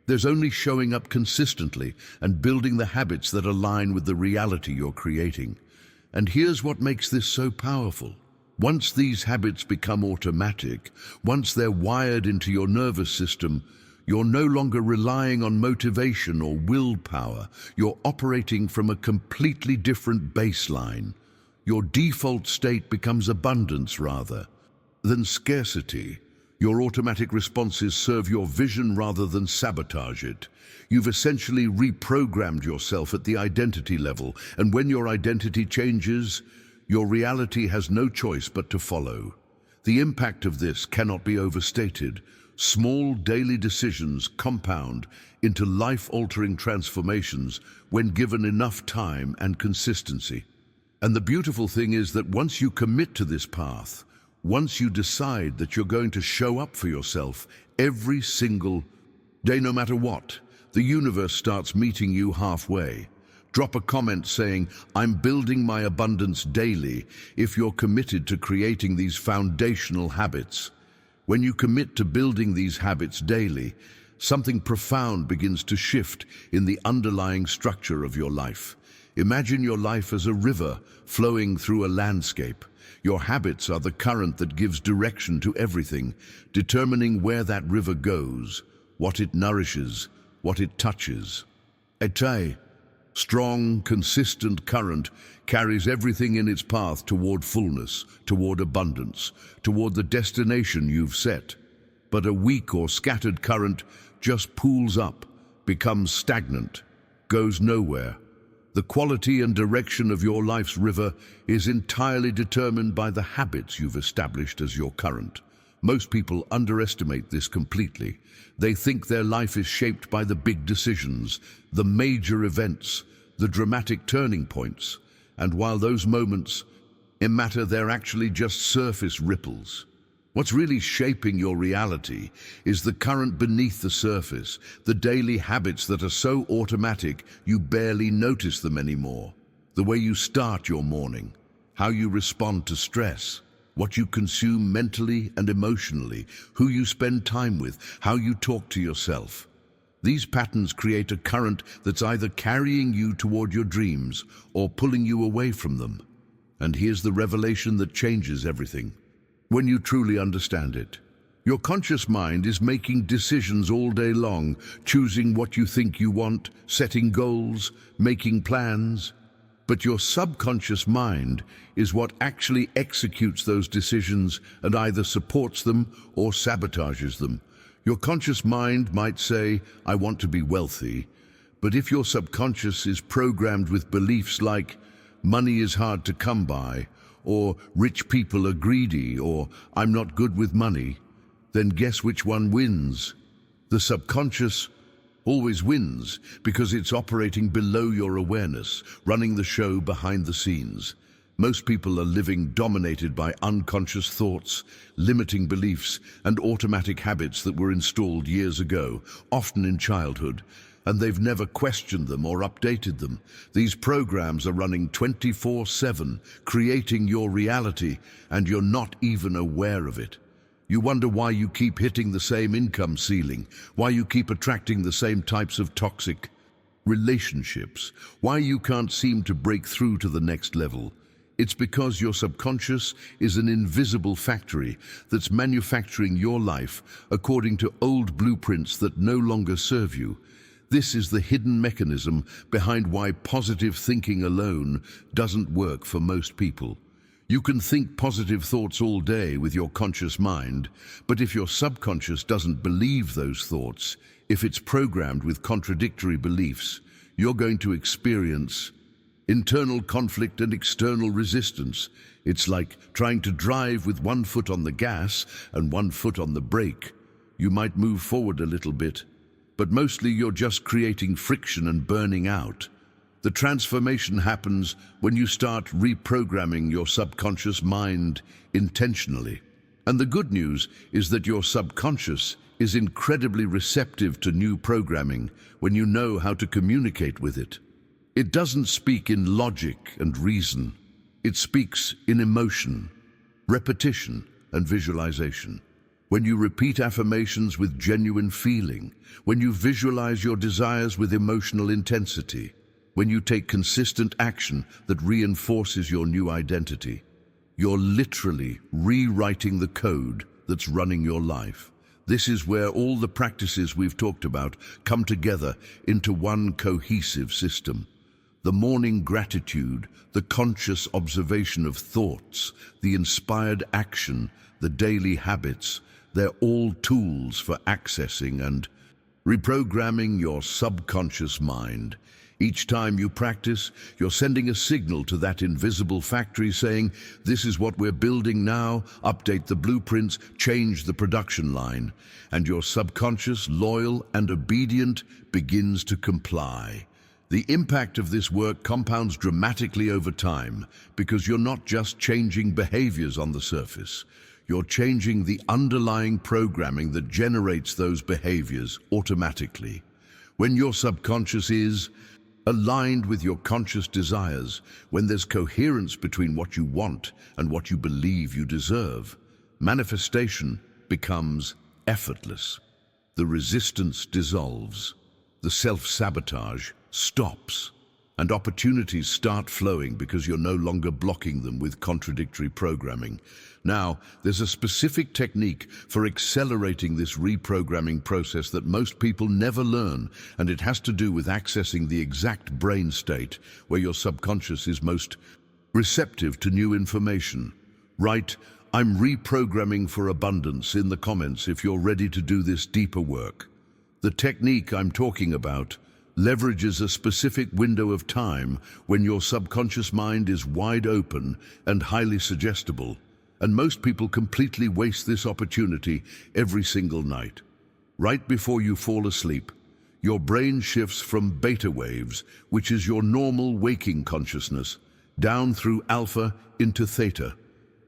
There's only showing up consistently and building the habits that align with the reality you're creating. And here's what makes this so powerful. Once these habits become automatic, once they're wired into your nervous system, you're no longer relying on motivation or willpower. You're operating from a completely different baseline. Your default state becomes abundance rather than scarcity. Your automatic responses serve your vision rather than sabotage it. You've essentially reprogrammed yourself at the identity level, and when your identity changes, your reality has no choice but to follow. The impact of this cannot be overstated. Small daily decisions compound into life-altering transformations when given enough time and consistency. And the beautiful thing is that once you commit to this path, once you decide that you're going to show up for yourself every single day, no matter what, the universe starts meeting you halfway. Drop a comment saying, "I'm building my abundance daily," if you're committed to creating these foundational habits. When you commit to building these habits daily, something profound begins to shift in the underlying structure of your life. Imagine your life as a river flowing through a landscape. Your habits are the current that gives direction to everything, determining where that river goes, what it nourishes, what it touches. A strong, consistent current carries everything in its path toward fullness, toward abundance, toward the destination you've set. But a weak or scattered current just pools up, becomes stagnant, goes nowhere. The quality and direction of your life's river is entirely determined by the habits you've established as your current. Most people underestimate this completely. They think their life is shaped by the big decisions, the major events, the dramatic turning points. And while those moments matter, they're actually just surface ripples. What's really shaping your reality is the current beneath the surface, the daily habits that are so automatic you barely notice them anymore. The way you start your morning, how you respond to stress, what you consume mentally and emotionally, who you spend time with, how you talk to yourself. These patterns create a current that's either carrying you toward your dreams or pulling you away from them. And here's the revelation that changes everything. When you truly understand it, your conscious mind is making decisions all day long, choosing what you think you want, setting goals, making plans. But your subconscious mind is what actually executes those decisions and either supports them or sabotages them. Your conscious mind might say, "I want to be wealthy," but if your subconscious is programmed with beliefs like, "Money is hard to come by," or "Rich people are greedy," or "I'm not good with money," then guess which one wins? The subconscious always wins because it's operating below your awareness, running the show behind the scenes. Most people are living dominated by unconscious thoughts, limiting beliefs, and automatic habits that were installed years ago, often in childhood, and they've never questioned them or updated them. These programs are running 24/7, creating your reality, and you're not even aware of it. You wonder why you keep hitting the same income ceiling, why you keep attracting the same types of toxic relationships, why you can't seem to break through to the next level. It's because your subconscious is an invisible factory that's manufacturing your life according to old blueprints that no longer serve you. This is the hidden mechanism behind why positive thinking alone doesn't work for most people. You can think positive thoughts all day with your conscious mind, but if your subconscious doesn't believe those thoughts, if it's programmed with contradictory beliefs, you're going to experience internal conflict and external resistance. It's like trying to drive with one foot on the gas and one foot on the brake. You might move forward a little bit, but mostly you're just creating friction and burning out. The transformation happens when you start reprogramming your subconscious mind intentionally. And the good news is that your subconscious is incredibly receptive to new programming when you know how to communicate with it. It doesn't speak in logic and reason. It speaks in emotion, repetition, and visualization. When you repeat affirmations with genuine feeling, when you visualize your desires with emotional intensity, when you take consistent action that reinforces your new identity, you're literally rewriting the code that's running your life. This is where all the practices we've talked about come together into one cohesive system. The morning gratitude, the conscious observation of thoughts, the inspired action, the daily habits, they're all tools for accessing and reprogramming your subconscious mind. Each time you practice, you're sending a signal to that invisible factory saying, this is what we're building now, update the blueprints, change the production line. And your subconscious, loyal and obedient, begins to comply. The impact of this work compounds dramatically over time because you're not just changing behaviors on the surface. You're changing the underlying programming that generates those behaviors automatically. When your subconscious is aligned with your conscious desires, when there's coherence between what you want and what you believe you deserve, manifestation becomes effortless. The resistance dissolves, the self-sabotage stops, and opportunities start flowing because you're no longer blocking them with contradictory programming. Now, there's a specific technique for accelerating this reprogramming process that most people never learn, and it has to do with accessing the exact brain state where your subconscious is most receptive to new information. Write, "I'm reprogramming for abundance" in the comments if you're ready to do this deeper work. The technique I'm talking about leverages a specific window of time when your subconscious mind is wide open and highly suggestible, and most people completely waste this opportunity every single night. Right before you fall asleep, your brain shifts from beta waves, which is your normal waking consciousness, down through alpha into theta,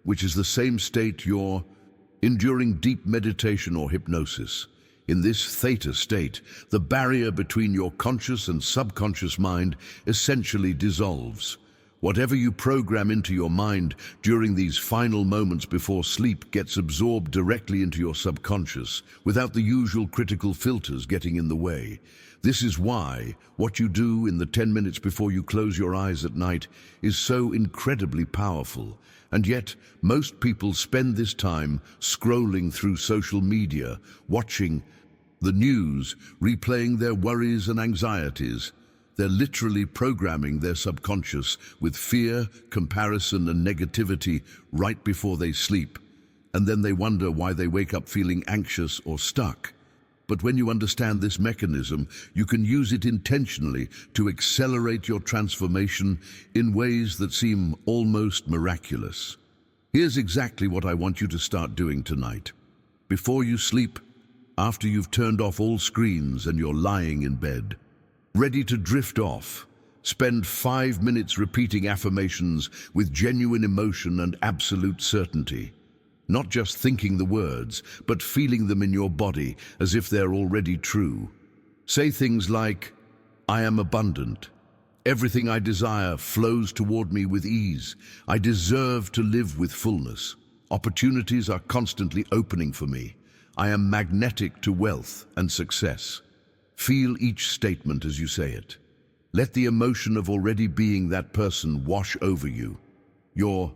which is the same state you're in during deep meditation or hypnosis. In this theta state, the barrier between your conscious and subconscious mind essentially dissolves. Whatever you program into your mind during these final moments before sleep gets absorbed directly into your subconscious without the usual critical filters getting in the way. This is why what you do in the 10 minutes before you close your eyes at night is so incredibly powerful. And yet, most people spend this time scrolling through social media, watching the news, replaying their worries and anxieties. They're literally programming their subconscious with fear, comparison, and negativity right before they sleep. And then they wonder why they wake up feeling anxious or stuck. But when you understand this mechanism, you can use it intentionally to accelerate your transformation in ways that seem almost miraculous. Here's exactly what I want you to start doing tonight. Before you sleep, after you've turned off all screens and you're lying in bed, ready to drift off, spend 5 minutes repeating affirmations with genuine emotion and absolute certainty. Not just thinking the words, but feeling them in your body as if they're already true. Say things like, "I am abundant. Everything I desire flows toward me with ease. I deserve to live with fullness. Opportunities are constantly opening for me. I am magnetic to wealth and success." Feel each statement as you say it. Let the emotion of already being that person wash over you. Your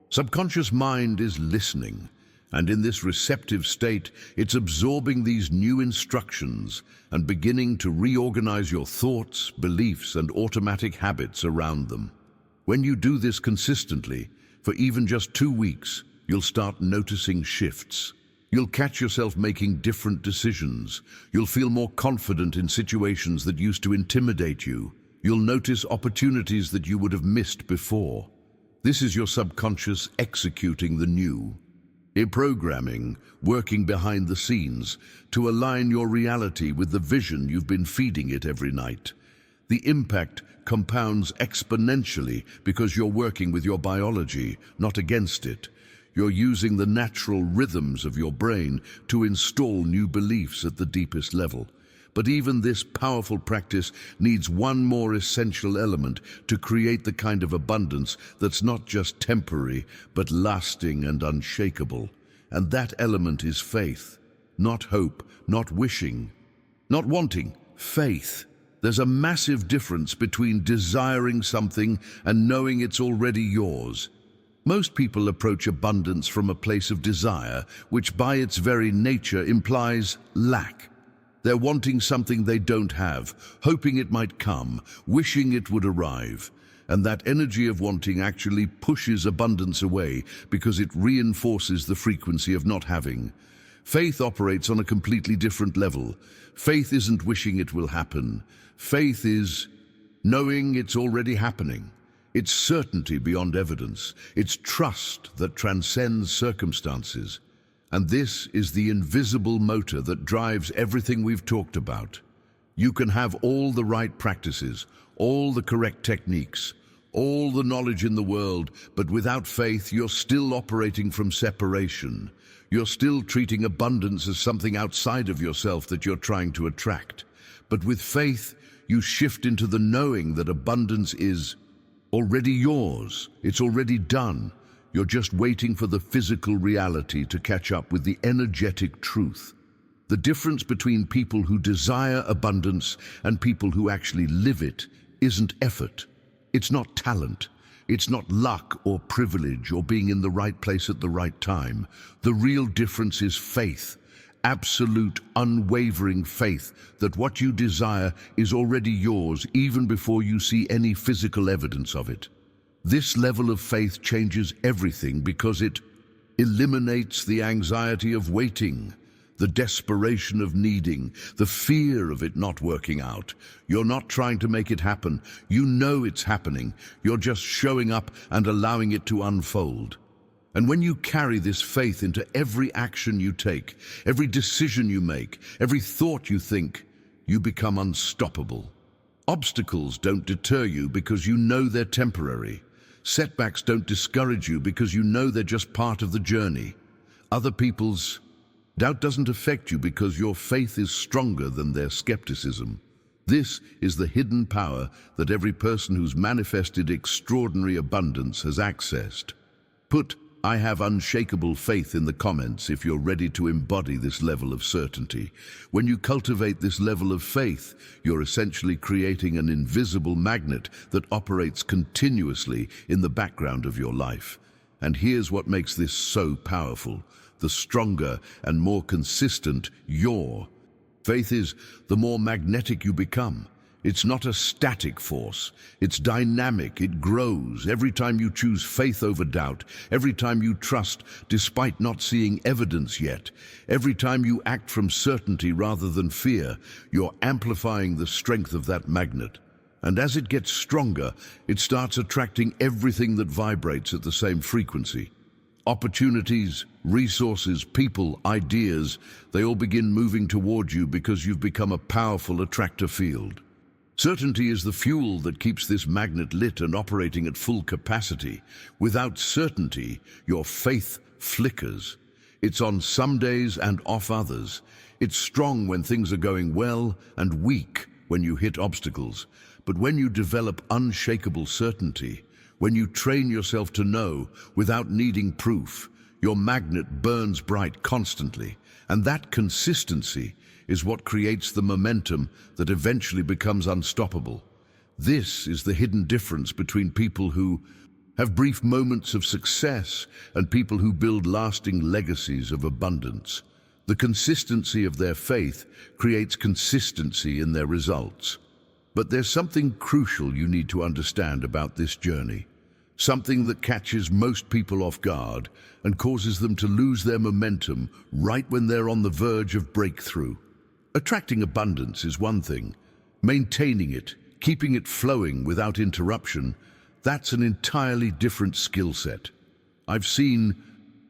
subconscious mind is listening, And in this receptive state, it's absorbing these new instructions and beginning to reorganize your thoughts, beliefs, and automatic habits around them. When you do this consistently, for even just 2 weeks, you'll start noticing shifts. You'll catch yourself making different decisions. You'll feel more confident in situations that used to intimidate you. You'll notice opportunities that you would have missed before. This is your subconscious executing the new. Programming, working behind the scenes, to align your reality with the vision you've been feeding it every night. The impact compounds exponentially because you're working with your biology, not against it. You're using the natural rhythms of your brain to install new beliefs at the deepest level. But even this powerful practice needs one more essential element to create the kind of abundance that's not just temporary, but lasting and unshakable. And that element is faith. Not hope, not wishing, not wanting, faith. There's a massive difference between desiring something and knowing it's already yours. Most people approach abundance from a place of desire, which by its very nature implies lack. They're wanting something they don't have, hoping it might come, wishing it would arrive. And that energy of wanting actually pushes abundance away because it reinforces the frequency of not having. Faith operates on a completely different level. Faith isn't wishing it will happen. Faith is knowing it's already happening. It's certainty beyond evidence. It's trust that transcends circumstances. And this is the invisible motor that drives everything we've talked about. You can have all the right practices, all the correct techniques, all the knowledge in the world, but without faith, you're still operating from separation. You're still treating abundance as something outside of yourself that you're trying to attract. But with faith, you shift into the knowing that abundance is already yours. It's already done. You're just waiting for the physical reality to catch up with the energetic truth. The difference between people who desire abundance and people who actually live it isn't effort. It's not talent. It's not luck or privilege or being in the right place at the right time. The real difference is faith. Absolute, unwavering faith that what you desire is already yours even before you see any physical evidence of it. This level of faith changes everything because it eliminates the anxiety of waiting, the desperation of needing, the fear of it not working out. You're not trying to make it happen. You know it's happening. You're just showing up and allowing it to unfold. And when you carry this faith into every action you take, every decision you make, every thought you think, you become unstoppable. Obstacles don't deter you because you know they're temporary. Setbacks don't discourage you because you know they're just part of the journey. Other people's doubt doesn't affect you because your faith is stronger than their skepticism. This is the hidden power that every person who's manifested extraordinary abundance has accessed. Put "I have unshakable faith" in the comments if you're ready to embody this level of certainty. When you cultivate this level of faith, you're essentially creating an invisible magnet that operates continuously in the background of your life. And here's what makes this so powerful. The stronger and more consistent your faith is, the more magnetic you become. It's not a static force. It's dynamic. It grows. Every time you choose faith over doubt, every time you trust despite not seeing evidence yet, every time you act from certainty rather than fear, you're amplifying the strength of that magnet. And as it gets stronger, it starts attracting everything that vibrates at the same frequency. Opportunities, resources, people, ideas, they all begin moving toward you because you've become a powerful attractor field. Certainty is the fuel that keeps this magnet lit and operating at full capacity. Without certainty, your faith flickers. It's on some days and off others. It's strong when things are going well and weak when you hit obstacles. But when you develop unshakable certainty, when you train yourself to know without needing proof, your magnet burns bright constantly. And that consistency is what creates the momentum that eventually becomes unstoppable. This is the hidden difference between people who have brief moments of success, and people who build lasting legacies of abundance. The consistency of their faith creates consistency in their results. But there's something crucial you need to understand about this journey. Something that catches most people off guard and causes them to lose their momentum right when they're on the verge of breakthrough. Attracting abundance is one thing. Maintaining it, keeping it flowing without interruption, that's an entirely different skill set. I've seen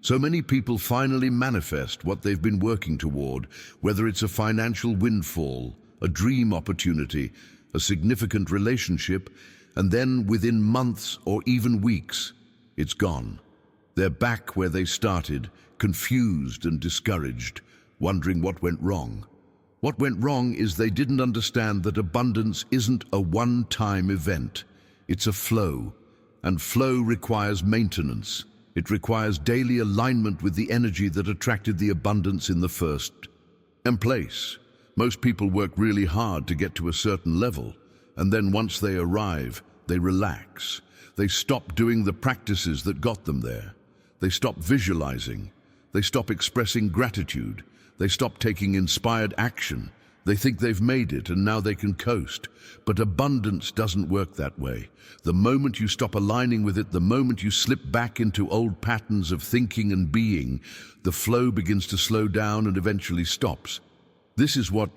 so many people finally manifest what they've been working toward, whether it's a financial windfall, a dream opportunity, a significant relationship, and then within months or even weeks, it's gone. They're back where they started, confused and discouraged, wondering what went wrong. What went wrong is they didn't understand that abundance isn't a one-time event. It's a flow, and flow requires maintenance. It requires daily alignment with the energy that attracted the abundance in the first place. Most people work really hard to get to a certain level, and then once they arrive, they relax. They stop doing the practices that got them there. They stop visualizing. They stop expressing gratitude. They stop taking inspired action. They think they've made it and now they can coast. But abundance doesn't work that way. The moment you stop aligning with it, the moment you slip back into old patterns of thinking and being, the flow begins to slow down and eventually stops. This is what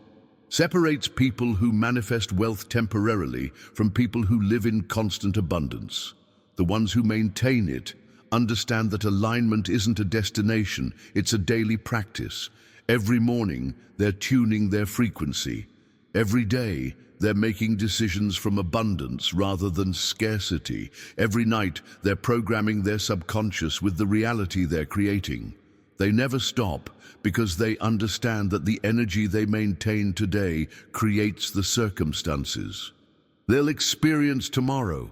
separates people who manifest wealth temporarily from people who live in constant abundance. The ones who maintain it understand that alignment isn't a destination, it's a daily practice. Every morning, they're tuning their frequency. Every day, they're making decisions from abundance rather than scarcity. Every night, they're programming their subconscious with the reality they're creating. They never stop because they understand that the energy they maintain today creates the circumstances they'll experience tomorrow.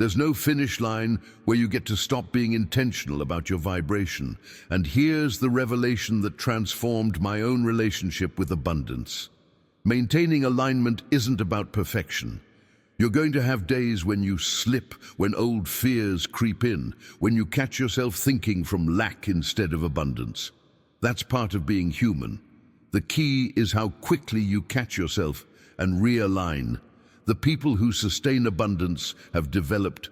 There's no finish line where you get to stop being intentional about your vibration. And here's the revelation that transformed my own relationship with abundance. Maintaining alignment isn't about perfection. You're going to have days when you slip, when old fears creep in, when you catch yourself thinking from lack instead of abundance. That's part of being human. The key is how quickly you catch yourself and realign. The people who sustain abundance have developed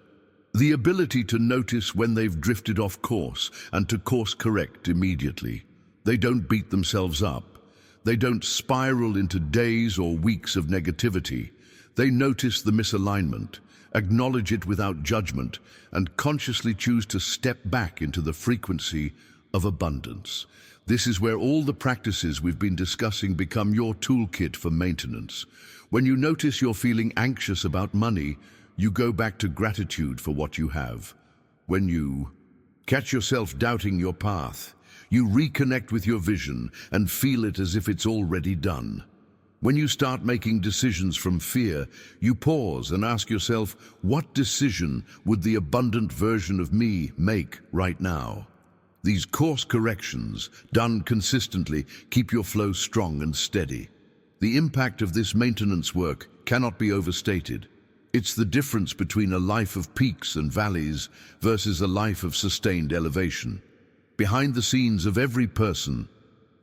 the ability to notice when they've drifted off course and to course correct immediately. They don't beat themselves up. They don't spiral into days or weeks of negativity. They notice the misalignment, acknowledge it without judgment, and consciously choose to step back into the frequency of abundance. This is where all the practices we've been discussing become your toolkit for maintenance. When you notice you're feeling anxious about money, you go back to gratitude for what you have. When you catch yourself doubting your path, you reconnect with your vision and feel it as if it's already done. When you start making decisions from fear, you pause and ask yourself, what decision would the abundant version of me make right now? These course corrections, done consistently, keep your flow strong and steady. The impact of this maintenance work cannot be overstated. It's the difference between a life of peaks and valleys versus a life of sustained elevation. Behind the scenes of every person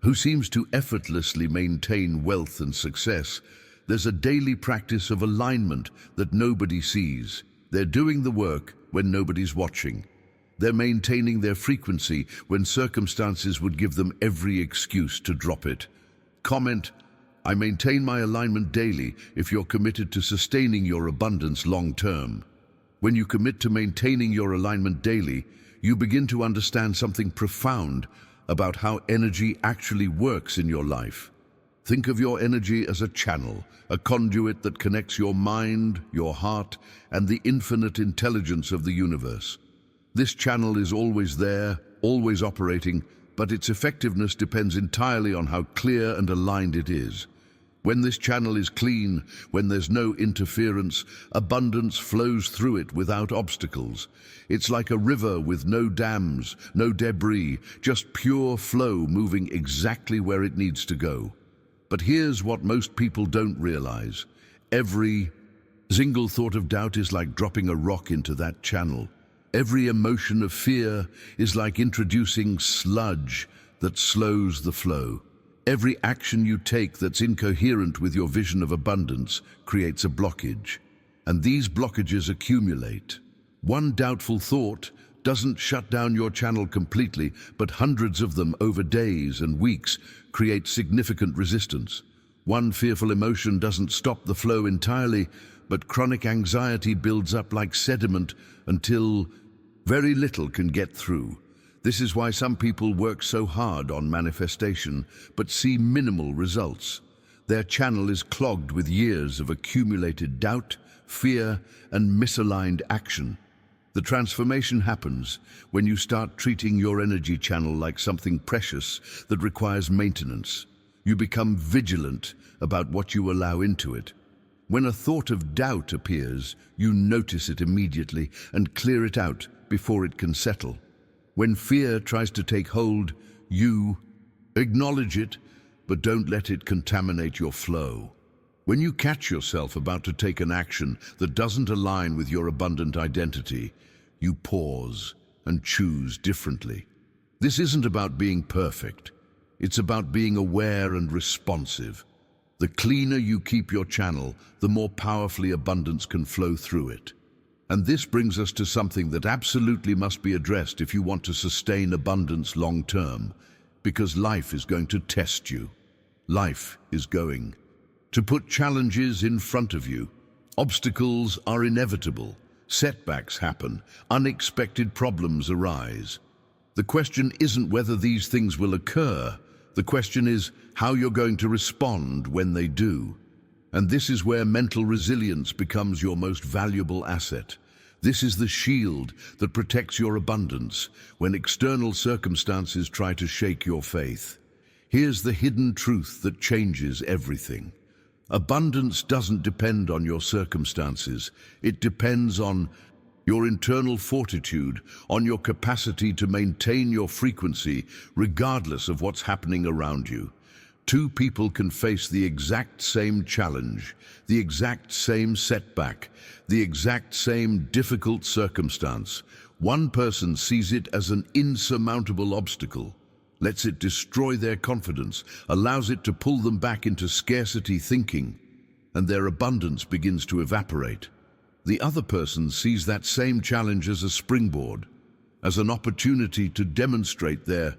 who seems to effortlessly maintain wealth and success, there's a daily practice of alignment that nobody sees. They're doing the work when nobody's watching. They're maintaining their frequency when circumstances would give them every excuse to drop it. Comment, I maintain my alignment daily if you're committed to sustaining your abundance long term. When you commit to maintaining your alignment daily, you begin to understand something profound about how energy actually works in your life. Think of your energy as a channel, a conduit that connects your mind, your heart, and the infinite intelligence of the universe. This channel is always there, always operating, but its effectiveness depends entirely on how clear and aligned it is. When this channel is clean, when there's no interference, abundance flows through it without obstacles. It's like a river with no dams, no debris, just pure flow moving exactly where it needs to go. But here's what most people don't realize. Every single thought of doubt is like dropping a rock into that channel. Every emotion of fear is like introducing sludge that slows the flow. Every action you take that's incoherent with your vision of abundance creates a blockage, and these blockages accumulate. One doubtful thought doesn't shut down your channel completely, but hundreds of them over days and weeks create significant resistance. One fearful emotion doesn't stop the flow entirely, but chronic anxiety builds up like sediment until very little can get through. This is why some people work so hard on manifestation, but see minimal results. Their channel is clogged with years of accumulated doubt, fear, and misaligned action. The transformation happens when you start treating your energy channel like something precious that requires maintenance. You become vigilant about what you allow into it. When a thought of doubt appears, you notice it immediately and clear it out before it can settle. When fear tries to take hold, you acknowledge it, but don't let it contaminate your flow. When you catch yourself about to take an action that doesn't align with your abundant identity, you pause and choose differently. This isn't about being perfect. It's about being aware and responsive. The cleaner you keep your channel, the more powerfully abundance can flow through it. And this brings us to something that absolutely must be addressed if you want to sustain abundance long term, because life is going to test you. Life is going to put challenges in front of you. Obstacles are inevitable. Setbacks happen. Unexpected problems arise. The question isn't whether these things will occur. The question is how you're going to respond when they do. And this is where mental resilience becomes your most valuable asset. This is the shield that protects your abundance when external circumstances try to shake your faith. Here's the hidden truth that changes everything. Abundance doesn't depend on your circumstances. It depends on your internal fortitude, on your capacity to maintain your frequency regardless of what's happening around you. Two people can face the exact same challenge, the exact same setback, the exact same difficult circumstance. One person sees it as an insurmountable obstacle, lets it destroy their confidence, allows it to pull them back into scarcity thinking, and their abundance begins to evaporate. The other person sees that same challenge as a springboard, as an opportunity to demonstrate their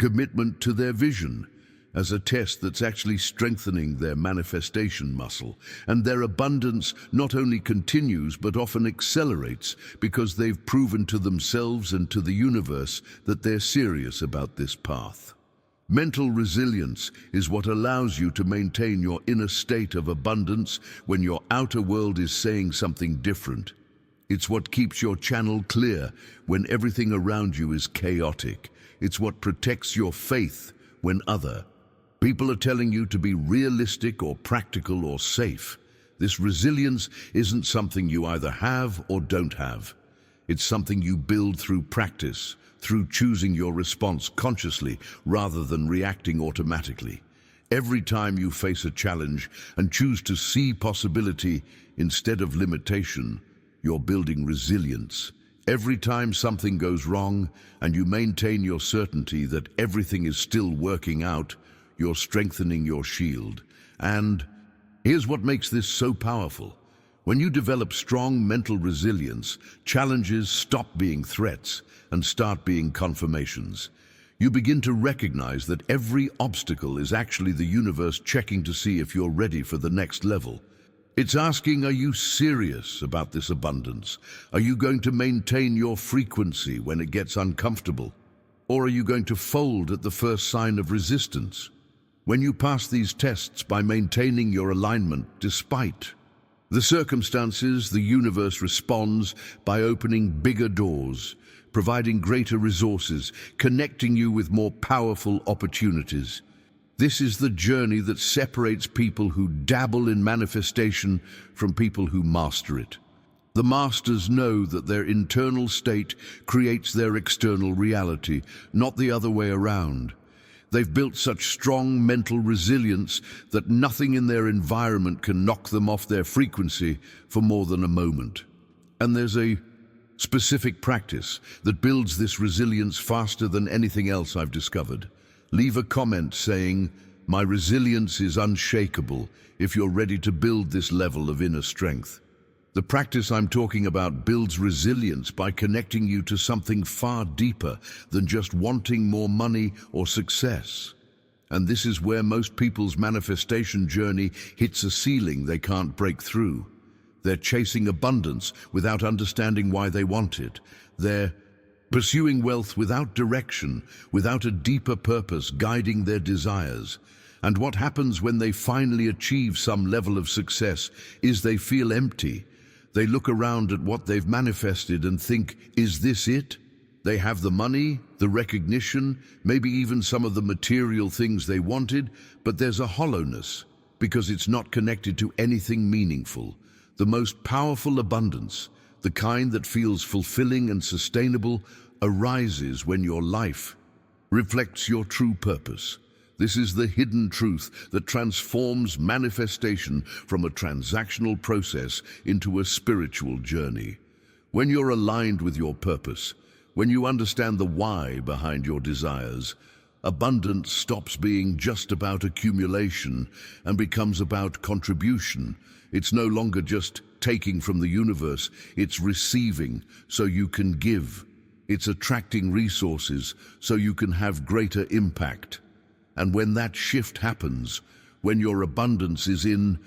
commitment to their vision, as a test that's actually strengthening their manifestation muscle. And their abundance not only continues but often accelerates because they've proven to themselves and to the universe that they're serious about this path. Mental resilience is what allows you to maintain your inner state of abundance when your outer world is saying something different. It's what keeps your channel clear when everything around you is chaotic. It's what protects your faith when other people are telling you to be realistic or practical or safe. This resilience isn't something you either have or don't have. It's something you build through practice, through choosing your response consciously rather than reacting automatically. Every time you face a challenge and choose to see possibility instead of limitation, you're building resilience. Every time something goes wrong and you maintain your certainty that everything is still working out, you're strengthening your shield. And here's what makes this so powerful. When you develop strong mental resilience, challenges stop being threats and start being confirmations. You begin to recognize that every obstacle is actually the universe checking to see if you're ready for the next level. It's asking, are you serious about this abundance? Are you going to maintain your frequency when it gets uncomfortable? Or are you going to fold at the first sign of resistance? When you pass these tests by maintaining your alignment despite the circumstances, the universe responds by opening bigger doors, providing greater resources, connecting you with more powerful opportunities. This is the journey that separates people who dabble in manifestation from people who master it. The masters know that their internal state creates their external reality, not the other way around. They've built such strong mental resilience that nothing in their environment can knock them off their frequency for more than a moment. And there's a specific practice that builds this resilience faster than anything else I've discovered. Leave a comment saying, "My resilience is unshakable," if you're ready to build this level of inner strength. The practice I'm talking about builds resilience by connecting you to something far deeper than just wanting more money or success. And this is where most people's manifestation journey hits a ceiling they can't break through. They're chasing abundance without understanding why they want it. They're pursuing wealth without direction, without a deeper purpose guiding their desires. And what happens when they finally achieve some level of success is they feel empty. They look around at what they've manifested and think, is this it? They have the money, the recognition, maybe even some of the material things they wanted, but there's a hollowness because it's not connected to anything meaningful. The most powerful abundance, the kind that feels fulfilling and sustainable, arises when your life reflects your true purpose. This is the hidden truth that transforms manifestation from a transactional process into a spiritual journey. When you're aligned with your purpose, when you understand the why behind your desires, abundance stops being just about accumulation and becomes about contribution. It's no longer just taking from the universe, it's receiving so you can give. It's attracting resources so you can have greater impact. And when that shift happens, when your abundance is in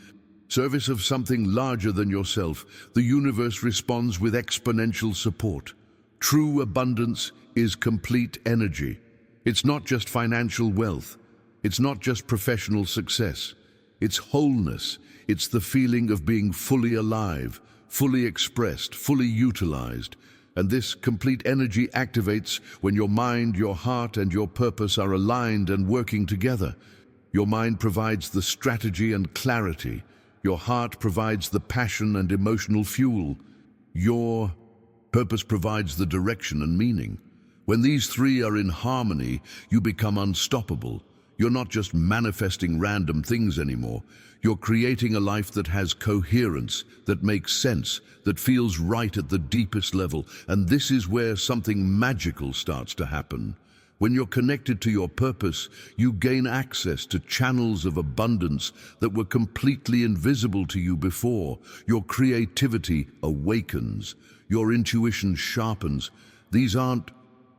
service of something larger than yourself, the universe responds with exponential support. True abundance is complete energy. It's not just financial wealth. It's not just professional success. It's wholeness. It's the feeling of being fully alive, fully expressed, fully utilized. And this complete energy activates when your mind, your heart, and your purpose are aligned and working together. Your mind provides the strategy and clarity. Your heart provides the passion and emotional fuel. Your purpose provides the direction and meaning. When these three are in harmony, you become unstoppable. You're not just manifesting random things anymore. You're creating a life that has coherence, that makes sense, that feels right at the deepest level. And this is where something magical starts to happen. When you're connected to your purpose, you gain access to channels of abundance that were completely invisible to you before. Your creativity awakens. Your intuition sharpens. These aren't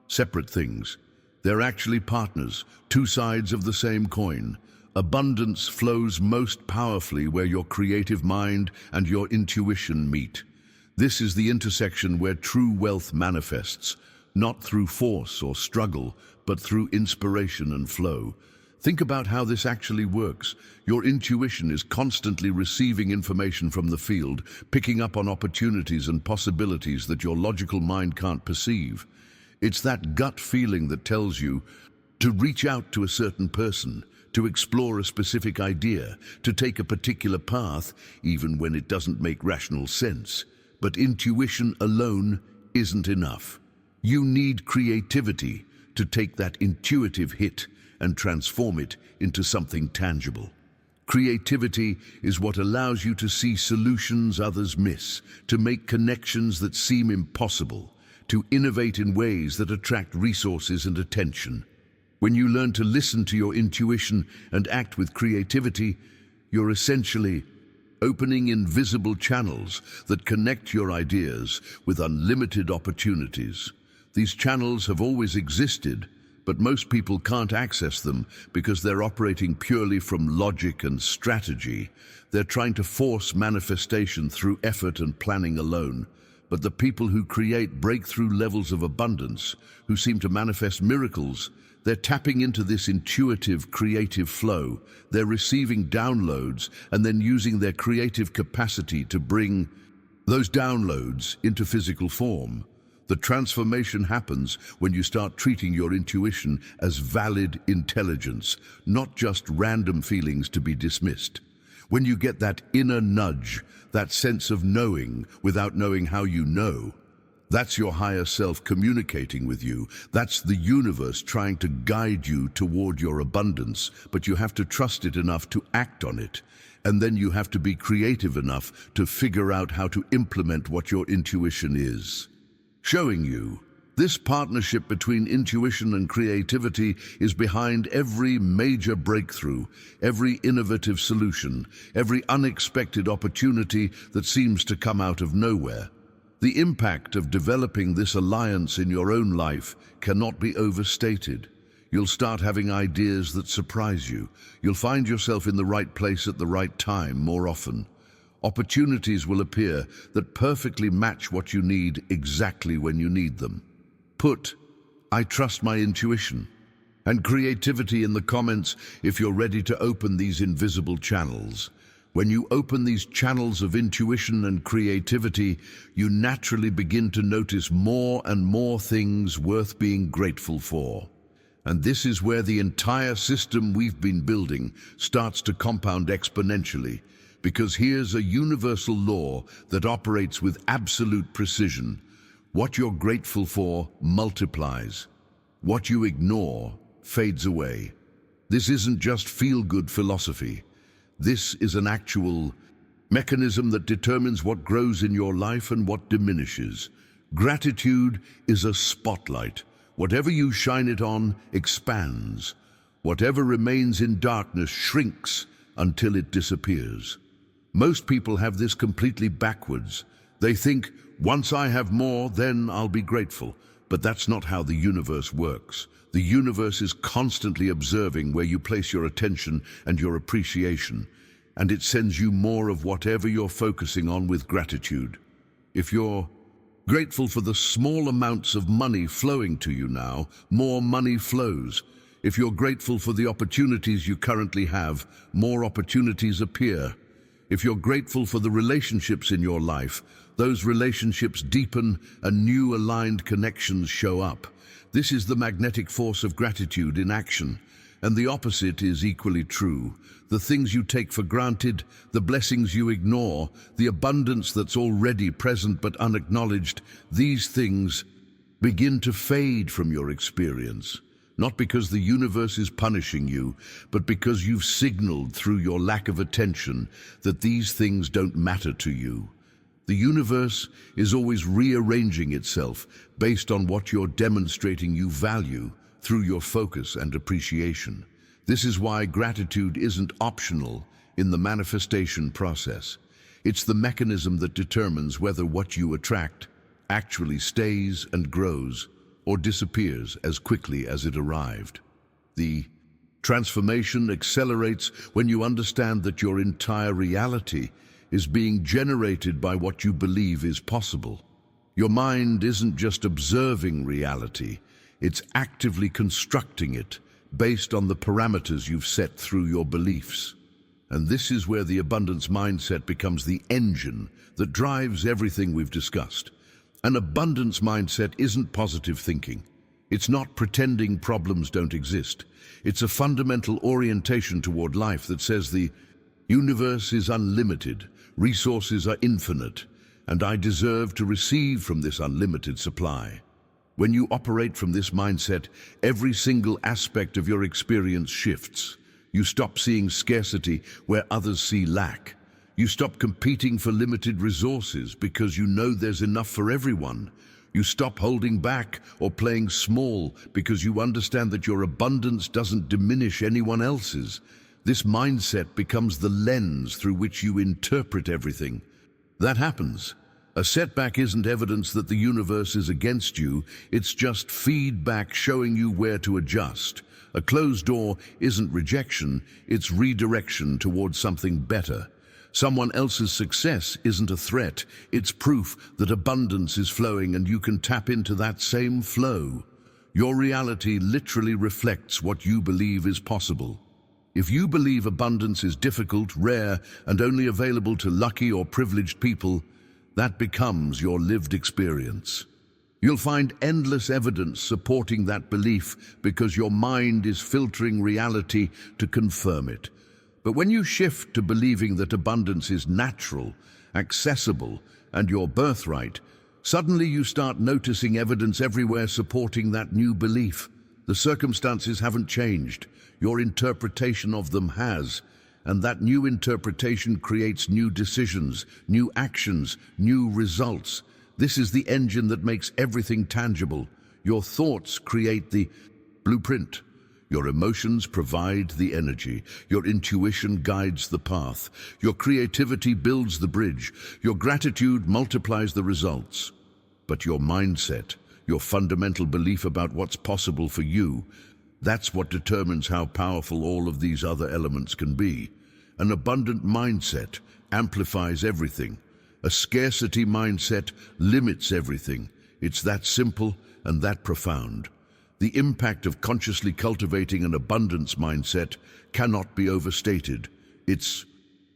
separate things. They're actually partners, two sides of the same coin. Abundance flows most powerfully where your creative mind and your intuition meet. This is the intersection where true wealth manifests, not through force or struggle, but through inspiration and flow. Think about how this actually works. Your intuition is constantly receiving information from the field, picking up on opportunities and possibilities that your logical mind can't perceive. It's that gut feeling that tells you to reach out to a certain person, to explore a specific idea, to take a particular path, even when it doesn't make rational sense. But intuition alone isn't enough. You need creativity to take that intuitive hit and transform it into something tangible. Creativity is what allows you to see solutions others miss, to make connections that seem impossible, to innovate in ways that attract resources and attention. When you learn to listen to your intuition and act with creativity, you're essentially opening invisible channels that connect your ideas with unlimited opportunities. These channels have always existed, but most people can't access them because they're operating purely from logic and strategy. They're trying to force manifestation through effort and planning alone. But the people who create breakthrough levels of abundance, who seem to manifest miracles, they're tapping into this intuitive, creative flow. They're receiving downloads and then using their creative capacity to bring those downloads into physical form. The transformation happens when you start treating your intuition as valid intelligence, not just random feelings to be dismissed. When you get that inner nudge, that sense of knowing without knowing how you know, that's your higher self communicating with you. That's the universe trying to guide you toward your abundance, but you have to trust it enough to act on it. And then you have to be creative enough to figure out how to implement what your intuition is. showing you this partnership between intuition and creativity is behind every major breakthrough, every innovative solution, every unexpected opportunity that seems to come out of nowhere. The impact of developing this alliance in your own life cannot be overstated. You'll start having ideas that surprise you. You'll find yourself in the right place at the right time more often. Opportunities will appear that perfectly match what you need exactly when you need them. Put, "I trust my intuition," and creativity in the comments if you're ready to open these invisible channels. When you open these channels of intuition and creativity, you naturally begin to notice more and more things worth being grateful for. And this is where the entire system we've been building starts to compound exponentially, because here's a universal law that operates with absolute precision. What you're grateful for multiplies. What you ignore fades away. This isn't just feel-good philosophy. This is an actual mechanism that determines what grows in your life and what diminishes. Gratitude is a spotlight. Whatever you shine it on expands. Whatever remains in darkness shrinks until it disappears. Most people have this completely backwards. They think, once I have more, then I'll be grateful. But that's not how the universe works. The universe is constantly observing where you place your attention and your appreciation, and it sends you more of whatever you're focusing on with gratitude. If you're grateful for the small amounts of money flowing to you now, more money flows. If you're grateful for the opportunities you currently have, more opportunities appear. If you're grateful for the relationships in your life, those relationships deepen and new aligned connections show up. This is the magnetic force of gratitude in action. And the opposite is equally true. The things you take for granted, the blessings you ignore, the abundance that's already present but unacknowledged, these things begin to fade from your experience. Not because the universe is punishing you, but because you've signaled through your lack of attention that these things don't matter to you. The universe is always rearranging itself based on what you're demonstrating you value through your focus and appreciation. This is why gratitude isn't optional in the manifestation process. It's the mechanism that determines whether what you attract actually stays and grows or disappears as quickly as it arrived. The transformation accelerates when you understand that your entire reality is being generated by what you believe is possible. Your mind isn't just observing reality, it's actively constructing it based on the parameters you've set through your beliefs. And this is where the abundance mindset becomes the engine that drives everything we've discussed. An abundance mindset isn't positive thinking. It's not pretending problems don't exist. It's a fundamental orientation toward life that says the universe is unlimited, resources are infinite, and I deserve to receive from this unlimited supply. When you operate from this mindset, every single aspect of your experience shifts. You stop seeing scarcity where others see lack. You stop competing for limited resources because you know there's enough for everyone. You stop holding back or playing small because you understand that your abundance doesn't diminish anyone else's. This mindset becomes the lens through which you interpret everything. That happens. A setback isn't evidence that the universe is against you, it's just feedback showing you where to adjust. A closed door isn't rejection, it's redirection towards something better. Someone else's success isn't a threat, it's proof that abundance is flowing and you can tap into that same flow. Your reality literally reflects what you believe is possible. If you believe abundance is difficult, rare, and only available to lucky or privileged people, that becomes your lived experience. You'll find endless evidence supporting that belief because your mind is filtering reality to confirm it. But when you shift to believing that abundance is natural, accessible, and your birthright, suddenly you start noticing evidence everywhere supporting that new belief. The circumstances haven't changed, your interpretation of them has. And that new interpretation creates new decisions, new actions, new results. This is the engine that makes everything tangible. Your thoughts create the blueprint. Your emotions provide the energy. Your intuition guides the path. Your creativity builds the bridge. Your gratitude multiplies the results. But your mindset, your fundamental belief about what's possible for you, that's what determines how powerful all of these other elements can be. An abundant mindset amplifies everything. A scarcity mindset limits everything. It's that simple and that profound. The impact of consciously cultivating an abundance mindset cannot be overstated. It's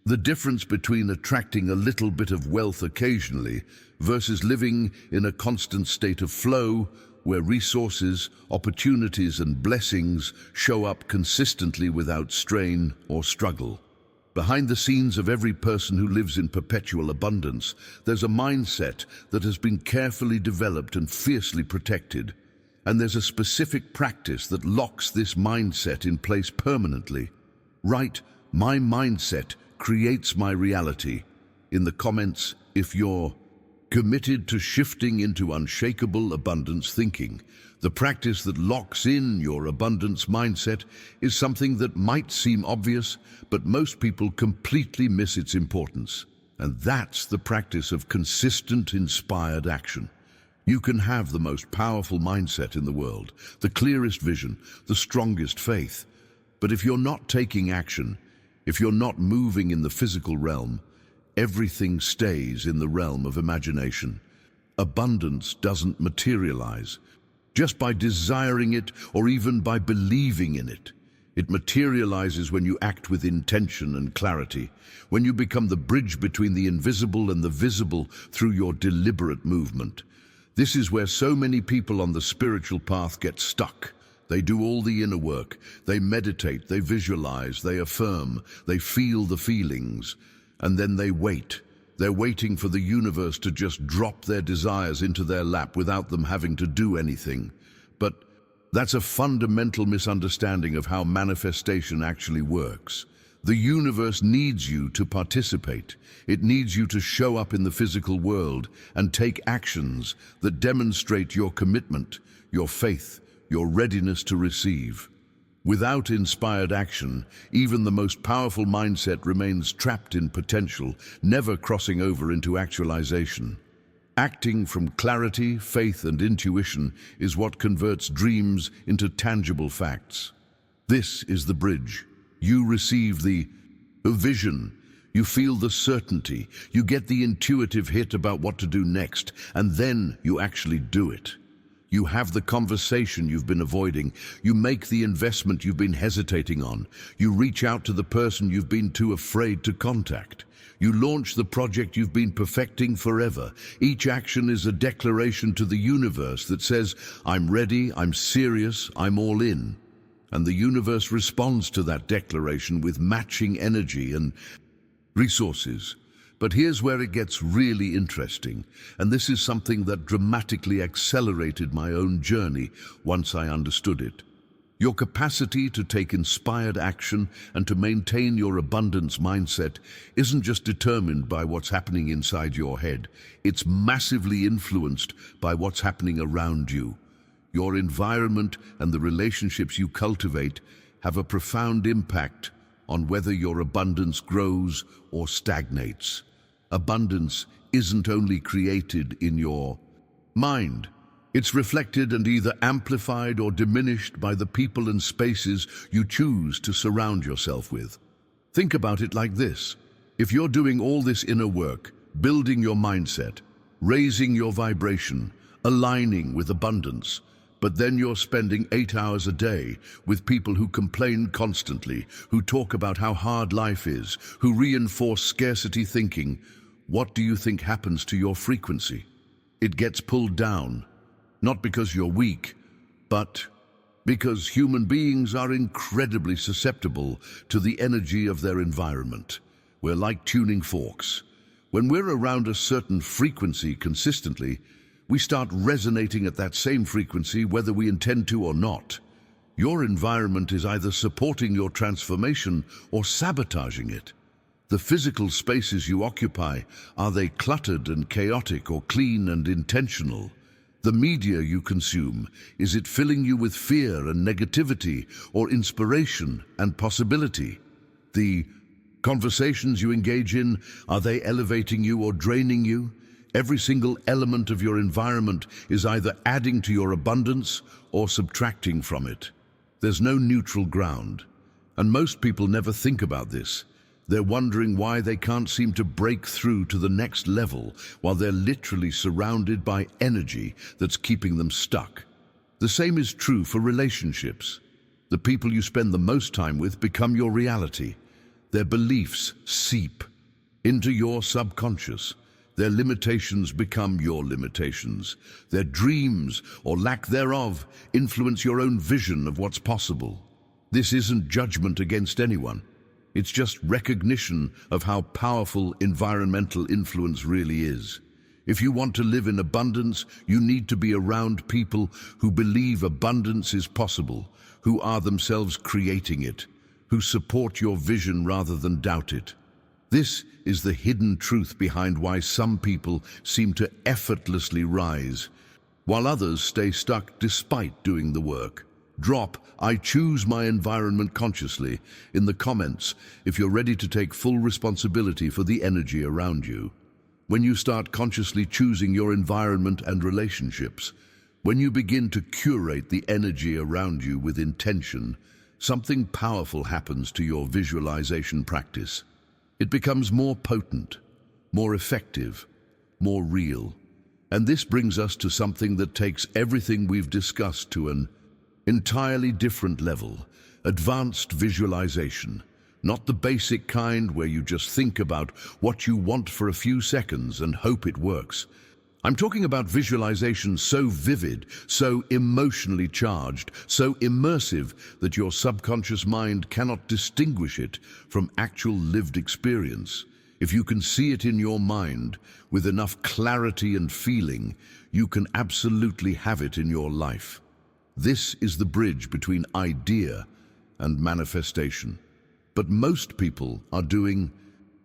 the difference between attracting a little bit of wealth occasionally versus living in a constant state of flow where resources, opportunities, and blessings show up consistently without strain or struggle. Behind the scenes of every person who lives in perpetual abundance, there's a mindset that has been carefully developed and fiercely protected. And there's a specific practice that locks this mindset in place permanently. Write, "My mindset creates my reality," in the comments if you're committed to shifting into unshakable abundance thinking. The practice that locks in your abundance mindset is something that might seem obvious, but most people completely miss its importance. And that's the practice of consistent, inspired action. You can have the most powerful mindset in the world, the clearest vision, the strongest faith. But if you're not taking action, if you're not moving in the physical realm, everything stays in the realm of imagination. Abundance doesn't materialize just by desiring it or even by believing in it. It materializes when you act with intention and clarity, when you become the bridge between the invisible and the visible through your deliberate movement. This is where so many people on the spiritual path get stuck. They do all the inner work. They meditate, they visualize, they affirm, they feel the feelings, and then they wait. They're waiting for the universe to just drop their desires into their lap without them having to do anything. But that's a fundamental misunderstanding of how manifestation actually works. The universe needs you to participate. It needs you to show up in the physical world and take actions that demonstrate your commitment, your faith, your readiness to receive. Without inspired action, even the most powerful mindset remains trapped in potential, never crossing over into actualization. Acting from clarity, faith, and intuition is what converts dreams into tangible facts. This is the bridge. You receive the vision, you feel the certainty, you get the intuitive hit about what to do next, and then you actually do it. You have the conversation you've been avoiding, you make the investment you've been hesitating on, you reach out to the person you've been too afraid to contact. You launch the project you've been perfecting forever. Each action is a declaration to the universe that says, "I'm ready, I'm serious, I'm all in." And the universe responds to that declaration with matching energy and resources. But here's where it gets really interesting, and this is something that dramatically accelerated my own journey once I understood it. Your capacity to take inspired action and to maintain your abundance mindset isn't just determined by what's happening inside your head. It's massively influenced by what's happening around you. Your environment and the relationships you cultivate have a profound impact on whether your abundance grows or stagnates. Abundance isn't only created in your mind. It's reflected and either amplified or diminished by the people and spaces you choose to surround yourself with. Think about it like this. If you're doing all this inner work, building your mindset, raising your vibration, aligning with abundance, but then you're spending 8 hours a day with people who complain constantly, who talk about how hard life is, who reinforce scarcity thinking, what do you think happens to your frequency? It gets pulled down, not because you're weak, but because human beings are incredibly susceptible to the energy of their environment. We're like tuning forks. When we're around a certain frequency consistently, we start resonating at that same frequency whether we intend to or not. Your environment is either supporting your transformation or sabotaging it. The physical spaces you occupy, are they cluttered and chaotic or clean and intentional? The media you consume, is it filling you with fear and negativity or inspiration and possibility? The conversations you engage in, are they elevating you or draining you? Every single element of your environment is either adding to your abundance or subtracting from it. There's no neutral ground. And most people never think about this. They're wondering why they can't seem to break through to the next level while they're literally surrounded by energy that's keeping them stuck. The same is true for relationships. The people you spend the most time with become your reality. Their beliefs seep into your subconscious. Their limitations become your limitations. Their dreams, or lack thereof, influence your own vision of what's possible. This isn't judgment against anyone. It's just recognition of how powerful environmental influence really is. If you want to live in abundance, you need to be around people who believe abundance is possible, who are themselves creating it, who support your vision rather than doubt it. This is the hidden truth behind why some people seem to effortlessly rise, while others stay stuck despite doing the work. Drop "I choose my environment consciously" in the comments if you're ready to take full responsibility for the energy around you. When you start consciously choosing your environment and relationships, when you begin to curate the energy around you with intention, something powerful happens to your visualization practice. It becomes more potent, more effective, more real. And this brings us to something that takes everything we've discussed to an entirely different level: advanced visualization. Not the basic kind where you just think about what you want for a few seconds and hope it works. I'm talking about visualization so vivid, so emotionally charged, so immersive that your subconscious mind cannot distinguish it from actual lived experience. If you can see it in your mind with enough clarity and feeling, you can absolutely have it in your life. This is the bridge between idea and manifestation. But most people are doing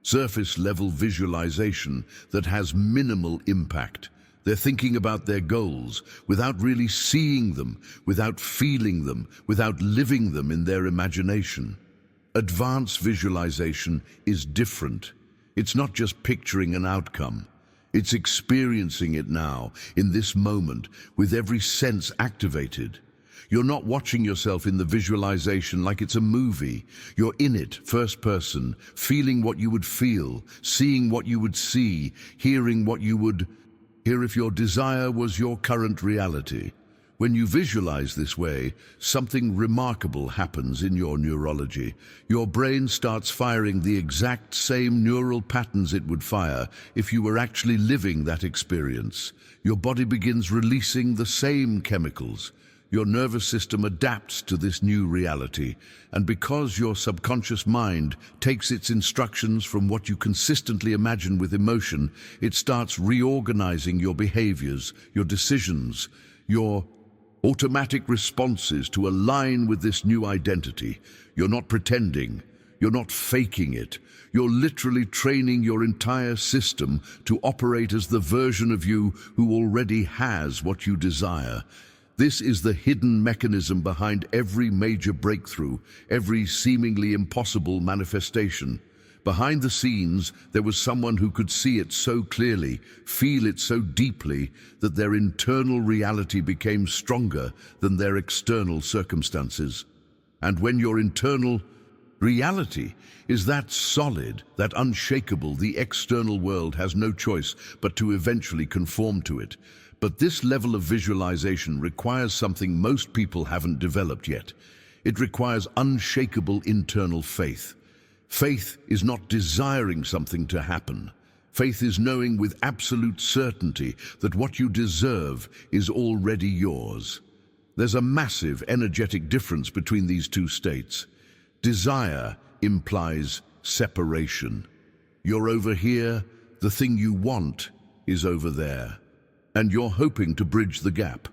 surface-level visualization that has minimal impact. They're thinking about their goals without really seeing them, without feeling them, without living them in their imagination. Advanced visualization is different. It's not just picturing an outcome. It's experiencing it now, in this moment, with every sense activated. You're not watching yourself in the visualization like it's a movie. You're in it, first person, feeling what you would feel, seeing what you would see, hearing what you would hear if your desire was your current reality. When you visualize this way, something remarkable happens in your neurology. Your brain starts firing the exact same neural patterns it would fire if you were actually living that experience. Your body begins releasing the same chemicals. Your nervous system adapts to this new reality, and because your subconscious mind takes its instructions from what you consistently imagine with emotion, it starts reorganizing your behaviors, your decisions, your automatic responses to align with this new identity. You're not pretending, you're not faking it. You're literally training your entire system to operate as the version of you who already has what you desire. This is the hidden mechanism behind every major breakthrough, every seemingly impossible manifestation. Behind the scenes, there was someone who could see it so clearly, feel it so deeply, that their internal reality became stronger than their external circumstances. And when your internal reality is that solid, that unshakable, the external world has no choice but to eventually conform to it. But this level of visualization requires something most people haven't developed yet. It requires unshakable internal faith. Faith is not desiring something to happen. Faith is knowing with absolute certainty that what you deserve is already yours. There's a massive energetic difference between these two states. Desire implies separation. You're over here, the thing you want is over there, and you're hoping to bridge the gap.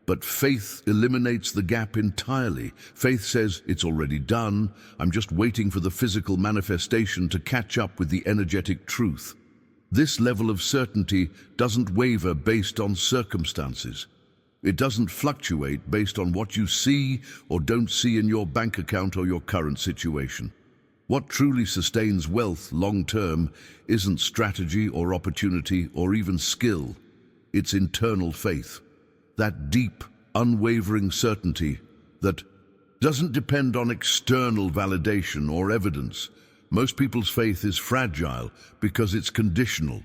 But faith eliminates the gap entirely. Faith says, it's already done. I'm just waiting for the physical manifestation to catch up with the energetic truth. This level of certainty doesn't waver based on circumstances. It doesn't fluctuate based on what you see or don't see in your bank account or your current situation. What truly sustains wealth long-term isn't strategy or opportunity or even skill. It's internal faith. That deep, unwavering certainty that doesn't depend on external validation or evidence. Most people's faith is fragile because it's conditional.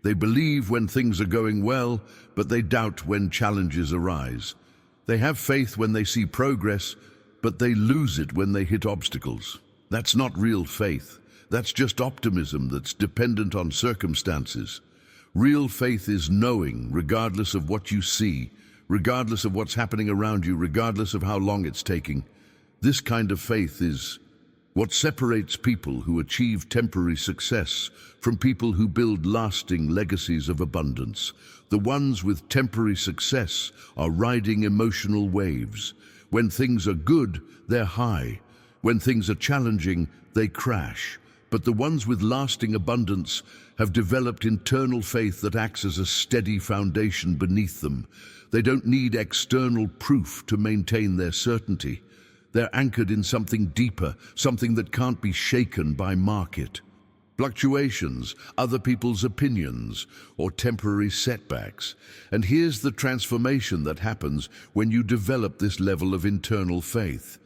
They believe when things are going well, but they doubt when challenges arise. They have faith when they see progress, but they lose it when they hit obstacles. That's not real faith. That's just optimism that's dependent on circumstances. Real faith is knowing, regardless of what you see, regardless of what's happening around you, regardless of how long it's taking. This kind of faith is what separates people who achieve temporary success from people who build lasting legacies of abundance. The ones with temporary success are riding emotional waves. When things are good, they're high. When things are challenging, they crash. But the ones with lasting abundance have developed internal faith that acts as a steady foundation beneath them. They don't need external proof to maintain their certainty. They're anchored in something deeper, something that can't be shaken by market fluctuations, other people's opinions, or temporary setbacks. And here's the transformation that happens when you develop this level of internal faith.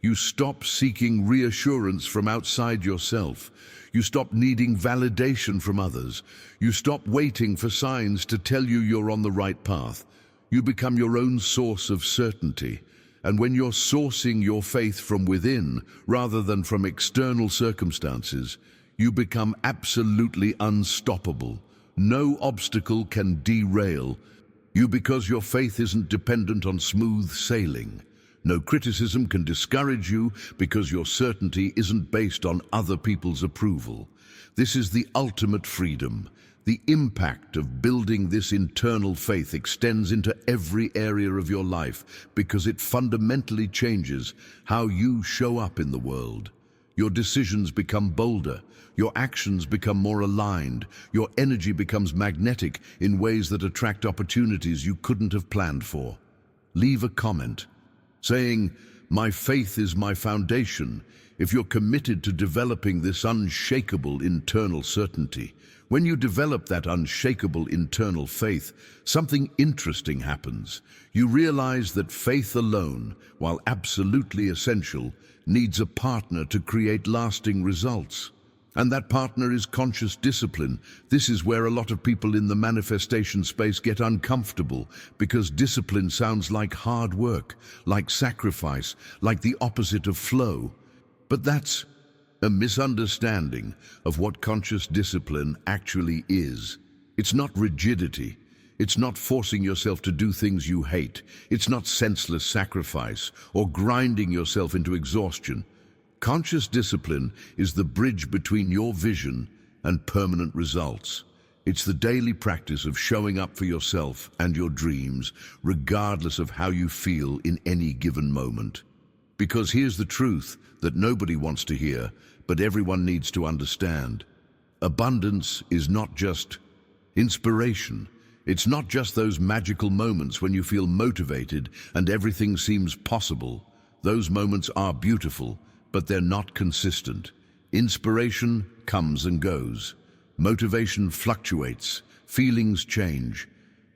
You stop seeking reassurance from outside yourself. You stop needing validation from others. You stop waiting for signs to tell you you're on the right path. You become your own source of certainty. And when you're sourcing your faith from within, rather than from external circumstances, you become absolutely unstoppable. No obstacle can derail you because your faith isn't dependent on smooth sailing. No criticism can discourage you because your certainty isn't based on other people's approval. This is the ultimate freedom. The impact of building this internal faith extends into every area of your life because it fundamentally changes how you show up in the world. Your decisions become bolder, your actions become more aligned, your energy becomes magnetic in ways that attract opportunities you couldn't have planned for. Leave a comment saying, "My faith is my foundation," if you're committed to developing this unshakable internal certainty. When you develop that unshakable internal faith, something interesting happens. You realize that faith alone, while absolutely essential, needs a partner to create lasting results. And that partner is conscious discipline. This is where a lot of people in the manifestation space get uncomfortable because discipline sounds like hard work, like sacrifice, like the opposite of flow. But that's a misunderstanding of what conscious discipline actually is. It's not rigidity. It's not forcing yourself to do things you hate. It's not senseless sacrifice or grinding yourself into exhaustion. Conscious discipline is the bridge between your vision and permanent results. It's the daily practice of showing up for yourself and your dreams, regardless of how you feel in any given moment. Because here's the truth that nobody wants to hear, but everyone needs to understand. Abundance is not just inspiration. It's not just those magical moments when you feel motivated and everything seems possible. Those moments are beautiful, but they're not consistent. Inspiration comes and goes. Motivation fluctuates. Feelings change.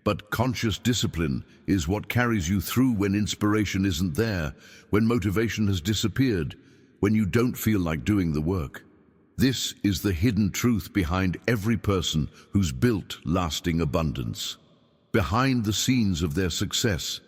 But conscious discipline is what carries you through when inspiration isn't there, when motivation has disappeared, when you don't feel like doing the work. This is the hidden truth behind every person who's built lasting abundance. Behind the scenes of their success,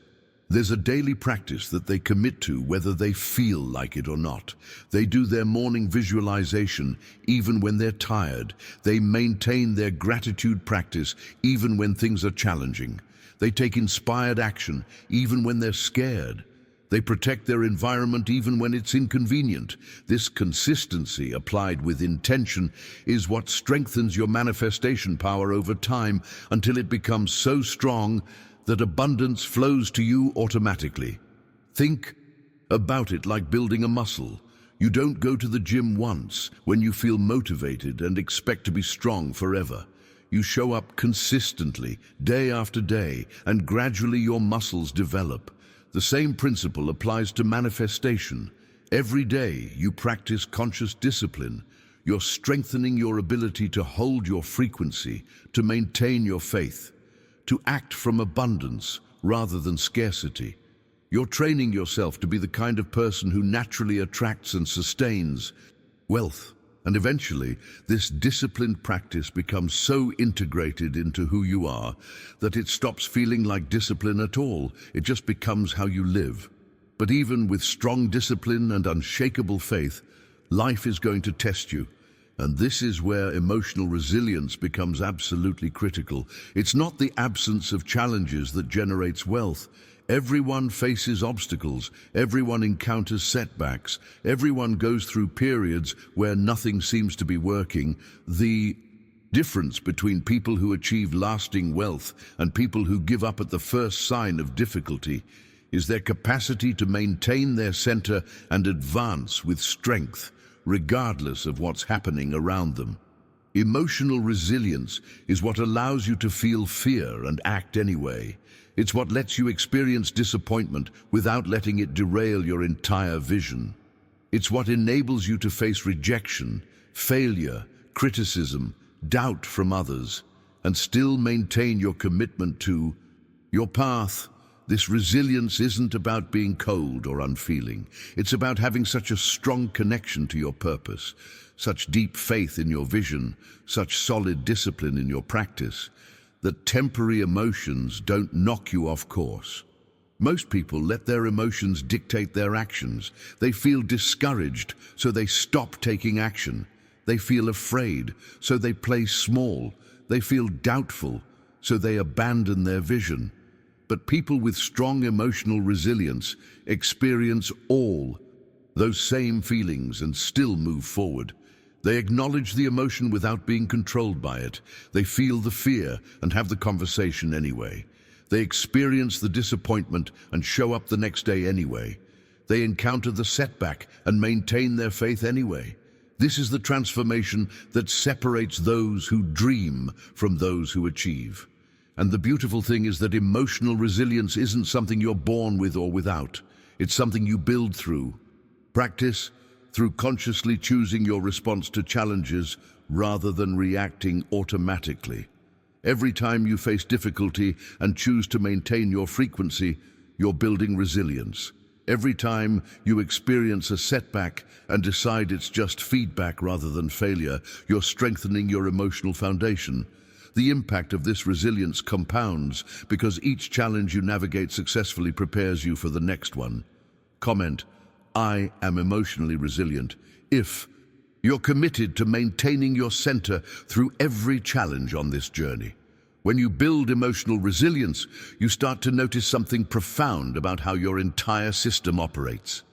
there's a daily practice that they commit to whether they feel like it or not. They do their morning visualization even when they're tired. They maintain their gratitude practice even when things are challenging. They take inspired action even when they're scared. They protect their environment even when it's inconvenient. This consistency applied with intention is what strengthens your manifestation power over time until it becomes so strong that abundance flows to you automatically. Think about it like building a muscle. You don't go to the gym once when you feel motivated and expect to be strong forever. You show up consistently, day after day, and gradually your muscles develop. The same principle applies to manifestation. Every day you practice conscious discipline. You're strengthening your ability to hold your frequency, to maintain your faith, to act from abundance rather than scarcity. You're training yourself to be the kind of person who naturally attracts and sustains wealth. And eventually, this disciplined practice becomes so integrated into who you are that it stops feeling like discipline at all. It just becomes how you live. But even with strong discipline and unshakable faith, life is going to test you. And this is where emotional resilience becomes absolutely critical. It's not the absence of challenges that generates wealth. Everyone faces obstacles, everyone encounters setbacks, everyone goes through periods where nothing seems to be working. The difference between people who achieve lasting wealth and people who give up at the first sign of difficulty is their capacity to maintain their center and advance with strength, regardless of what's happening around them. Emotional resilience is what allows you to feel fear and act anyway. It's what lets you experience disappointment without letting it derail your entire vision. It's what enables you to face rejection, failure, criticism, doubt from others, and still maintain your commitment to your path. This resilience isn't about being cold or unfeeling. It's about having such a strong connection to your purpose, such deep faith in your vision, such solid discipline in your practice, that temporary emotions don't knock you off course. Most people let their emotions dictate their actions. They feel discouraged, so they stop taking action. They feel afraid, so they play small. They feel doubtful, so they abandon their vision. But people with strong emotional resilience experience all those same feelings and still move forward. They acknowledge the emotion without being controlled by it. They feel the fear and have the conversation anyway. They experience the disappointment and show up the next day anyway. They encounter the setback and maintain their faith anyway. This is the transformation that separates those who dream from those who achieve. And the beautiful thing is that emotional resilience isn't something you're born with or without. It's something you build through practice, through consciously choosing your response to challenges rather than reacting automatically. Every time you face difficulty and choose to maintain your frequency, you're building resilience. Every time you experience a setback and decide it's just feedback rather than failure, you're strengthening your emotional foundation. The impact of this resilience compounds because each challenge you navigate successfully prepares you for the next one. Comment, I am emotionally resilient if you're committed to maintaining your center through every challenge on this journey. When you build emotional resilience, you start to notice something profound about how your entire system operates.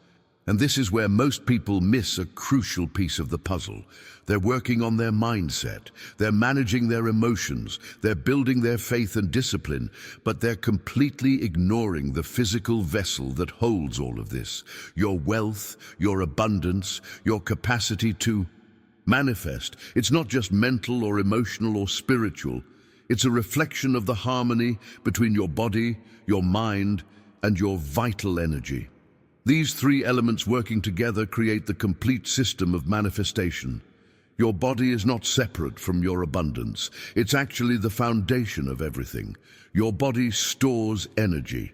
And this is where most people miss a crucial piece of the puzzle. They're working on their mindset, they're managing their emotions, they're building their faith and discipline, but they're completely ignoring the physical vessel that holds all of this. Your wealth, your abundance, your capacity to manifest. It's not just mental or emotional or spiritual. It's a reflection of the harmony between your body, your mind, and your vital energy. These three elements working together create the complete system of manifestation. Your body is not separate from your abundance. It's actually the foundation of everything. Your body stores energy.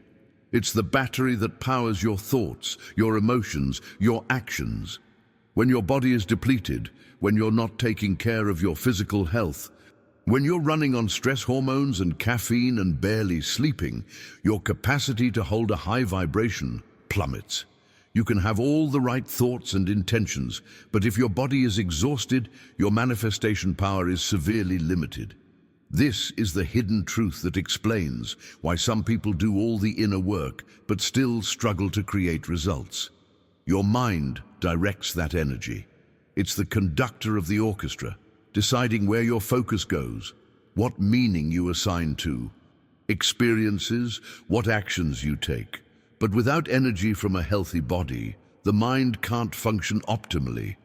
It's the battery that powers your thoughts, your emotions, your actions. When your body is depleted, when you're not taking care of your physical health, when you're running on stress hormones and caffeine and barely sleeping, your capacity to hold a high vibration plummets. You can have all the right thoughts and intentions, but if your body is exhausted, your manifestation power is severely limited. This is the hidden truth that explains why some people do all the inner work but still struggle to create results. Your mind directs that energy. It's the conductor of the orchestra, deciding where your focus goes, what meaning you assign to experiences, what actions you take. But without energy from a healthy body, the mind can't function optimally.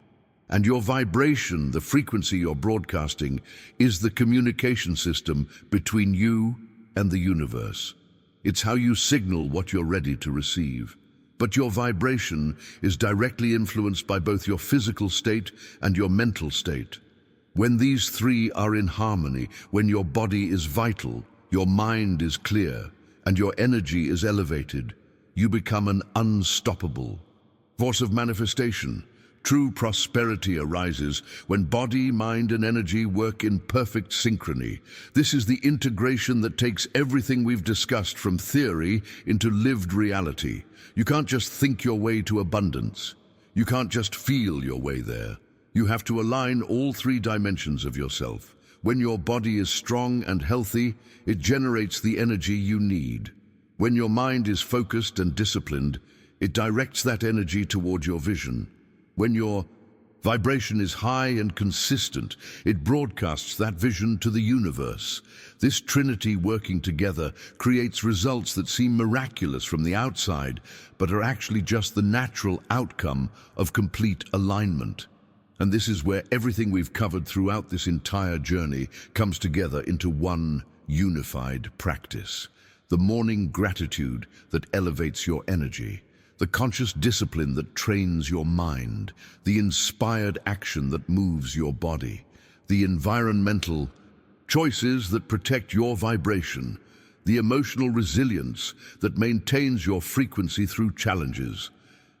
And your vibration, the frequency you're broadcasting, is the communication system between you and the universe. It's how you signal what you're ready to receive. But your vibration is directly influenced by both your physical state and your mental state. When these three are in harmony, when your body is vital, your mind is clear, and your energy is elevated, you become an unstoppable force of manifestation. True prosperity arises when body, mind, and energy work in perfect synchrony. This is the integration that takes everything we've discussed from theory into lived reality. You can't just think your way to abundance. You can't just feel your way there. You have to align all three dimensions of yourself. When your body is strong and healthy, it generates the energy you need. When your mind is focused and disciplined, it directs that energy toward your vision. When your vibration is high and consistent, it broadcasts that vision to the universe. This trinity working together creates results that seem miraculous from the outside, but are actually just the natural outcome of complete alignment. And this is where everything we've covered throughout this entire journey comes together into one unified practice. The morning gratitude that elevates your energy, the conscious discipline that trains your mind, the inspired action that moves your body, the environmental choices that protect your vibration, the emotional resilience that maintains your frequency through challenges,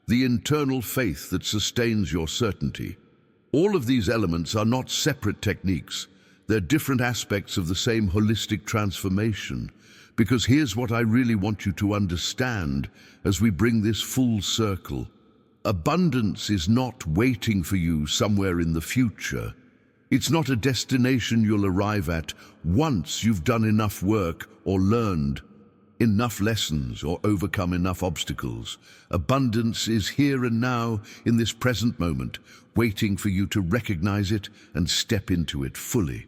the internal faith that sustains your certainty. All of these elements are not separate techniques. They're different aspects of the same holistic transformation. Because here's what I really want you to understand as we bring this full circle. Abundance is not waiting for you somewhere in the future. It's not a destination you'll arrive at once you've done enough work or learned enough lessons or overcome enough obstacles. Abundance is here and now in this present moment, waiting for you to recognize it and step into it fully.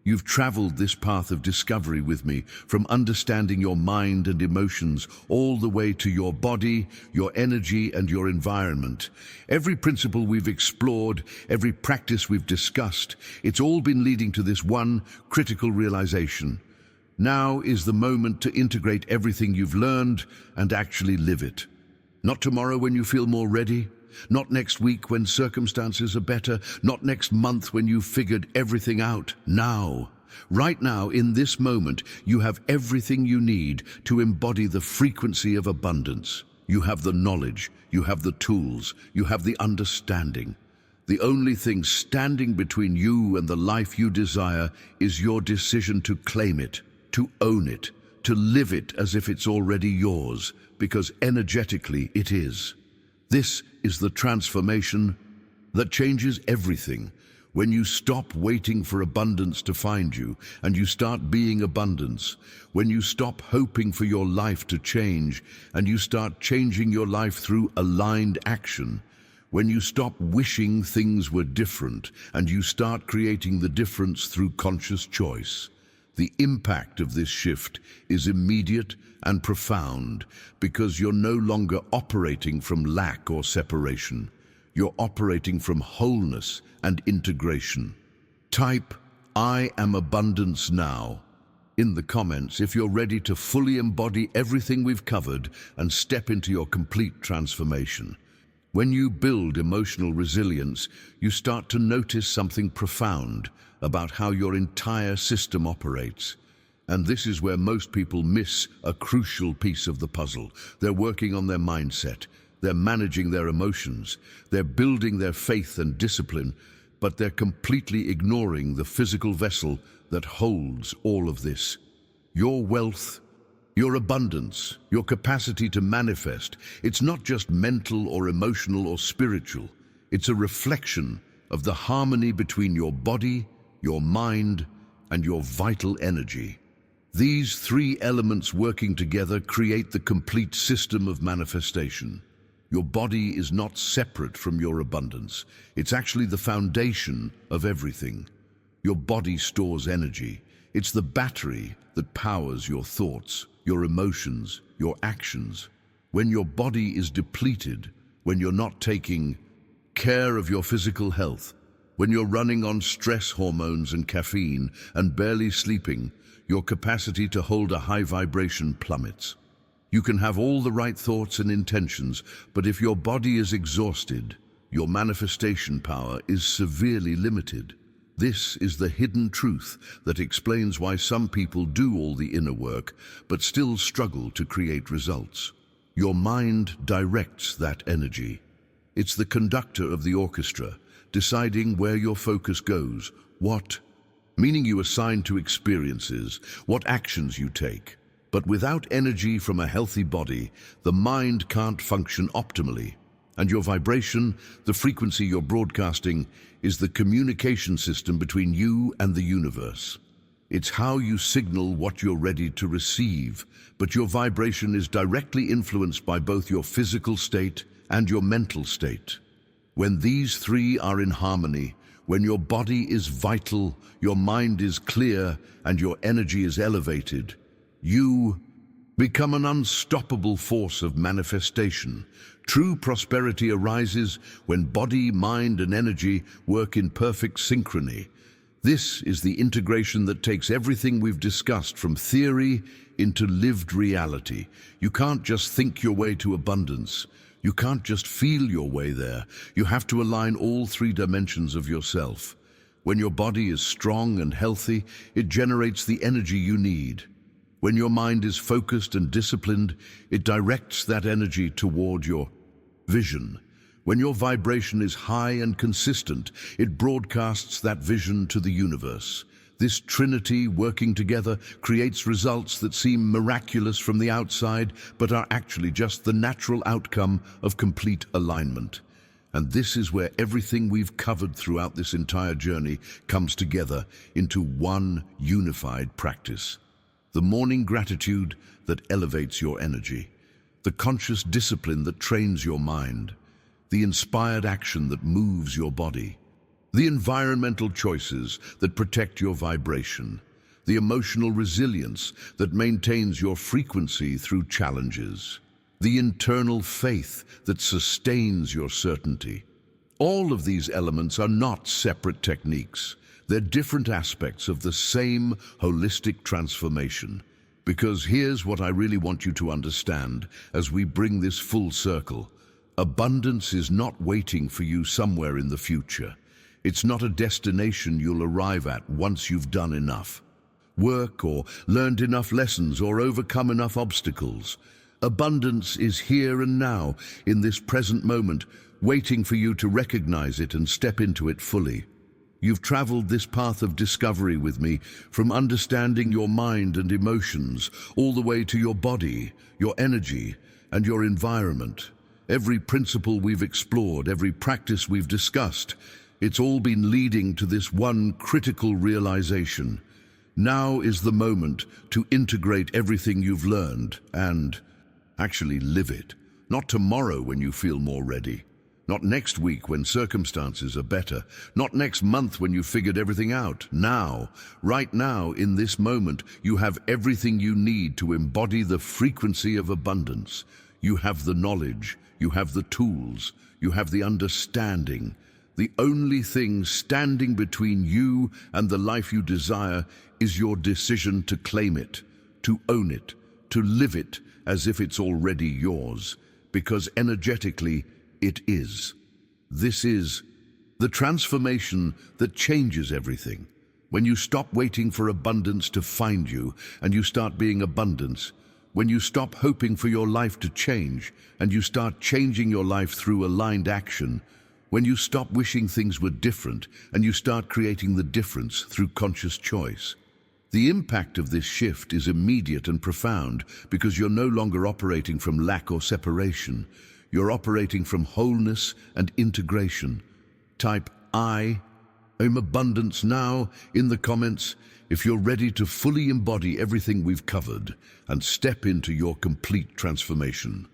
You've traveled this path of discovery with me, from understanding your mind and emotions all the way to your body, your energy, and your environment. Every principle we've explored, every practice we've discussed, it's all been leading to this one critical realization. Now is the moment to integrate everything you've learned and actually live it. Not tomorrow when you feel more ready, not next week when circumstances are better, not next month when you've figured everything out. Now, right now, in this moment, you have everything you need to embody the frequency of abundance. You have the knowledge, you have the tools, you have the understanding. The only thing standing between you and the life you desire is your decision to claim it, to own it, to live it as if it's already yours, because energetically it is. This is the transformation that changes everything. When you stop waiting for abundance to find you and you start being abundance, when you stop hoping for your life to change and you start changing your life through aligned action, when you stop wishing things were different and you start creating the difference through conscious choice, the impact of this shift is immediate and profound because you're no longer operating from lack or separation. You're operating from wholeness and integration. Type, "I am abundance now," in the comments if you're ready to fully embody everything we've covered and step into your complete transformation. When you build emotional resilience, you start to notice something profound about how your entire system operates. And this is where most people miss a crucial piece of the puzzle. They're working on their mindset, they're managing their emotions, they're building their faith and discipline, but they're completely ignoring the physical vessel that holds all of this. Your wealth, your abundance, your capacity to manifest, it's not just mental or emotional or spiritual. It's a reflection of the harmony between your body, your mind, and your vital energy. These three elements working together create the complete system of manifestation. Your body is not separate from your abundance. It's actually the foundation of everything. Your body stores energy. It's the battery that powers your thoughts, your emotions, your actions. When your body is depleted, when you're not taking care of your physical health, when you're running on stress hormones and caffeine and barely sleeping, your capacity to hold a high vibration plummets. You can have all the right thoughts and intentions, but if your body is exhausted, your manifestation power is severely limited. This is the hidden truth that explains why some people do all the inner work, but still struggle to create results. Your mind directs that energy. It's the conductor of the orchestra, deciding where your focus goes, what meaning you assign to experiences, what actions you take. But without energy from a healthy body, the mind can't function optimally. And your vibration, the frequency you're broadcasting, is the communication system between you and the universe. It's how you signal what you're ready to receive, but your vibration is directly influenced by both your physical state and your mental state. When these three are in harmony, when your body is vital, your mind is clear, and your energy is elevated, you become an unstoppable force of manifestation. True prosperity arises when body, mind, and energy work in perfect synchrony. This is the integration that takes everything we've discussed from theory into lived reality. You can't just think your way to abundance. You can't just feel your way there. You have to align all three dimensions of yourself. When your body is strong and healthy, it generates the energy you need. When your mind is focused and disciplined, it directs that energy toward your vision. When your vibration is high and consistent, it broadcasts that vision to the universe. This trinity working together creates results that seem miraculous from the outside, but are actually just the natural outcome of complete alignment. And this is where everything we've covered throughout this entire journey comes together into one unified practice. The morning gratitude that elevates your energy, the conscious discipline that trains your mind, the inspired action that moves your body, the environmental choices that protect your vibration, the emotional resilience that maintains your frequency through challenges, the internal faith that sustains your certainty. All of these elements are not separate techniques. They're different aspects of the same holistic transformation. Because here's what I really want you to understand as we bring this full circle. Abundance is not waiting for you somewhere in the future. It's not a destination you'll arrive at once you've done enough work or learned enough lessons or overcome enough obstacles. Abundance is here and now, in this present moment, waiting for you to recognize it and step into it fully. You've traveled this path of discovery with me, from understanding your mind and emotions, all the way to your body, your energy, and your environment. Every principle we've explored, every practice we've discussed, it's all been leading to this one critical realization. Now is the moment to integrate everything you've learned and actually live it. Not tomorrow when you feel more ready. Not next week when circumstances are better. Not next month when you've figured everything out. Now, right now, in this moment, you have everything you need to embody the frequency of abundance. You have the knowledge, you have the tools, you have the understanding. The only thing standing between you and the life you desire is your decision to claim it, to own it, to live it as if it's already yours, because energetically, it is. This is the transformation that changes everything. When you stop waiting for abundance to find you and you start being abundance, when you stop hoping for your life to change and you start changing your life through aligned action, when you stop wishing things were different and you start creating the difference through conscious choice. The impact of this shift is immediate and profound because you're no longer operating from lack or separation. You're operating from wholeness and integration. Type I am abundance now in the comments if you're ready to fully embody everything we've covered and step into your complete transformation.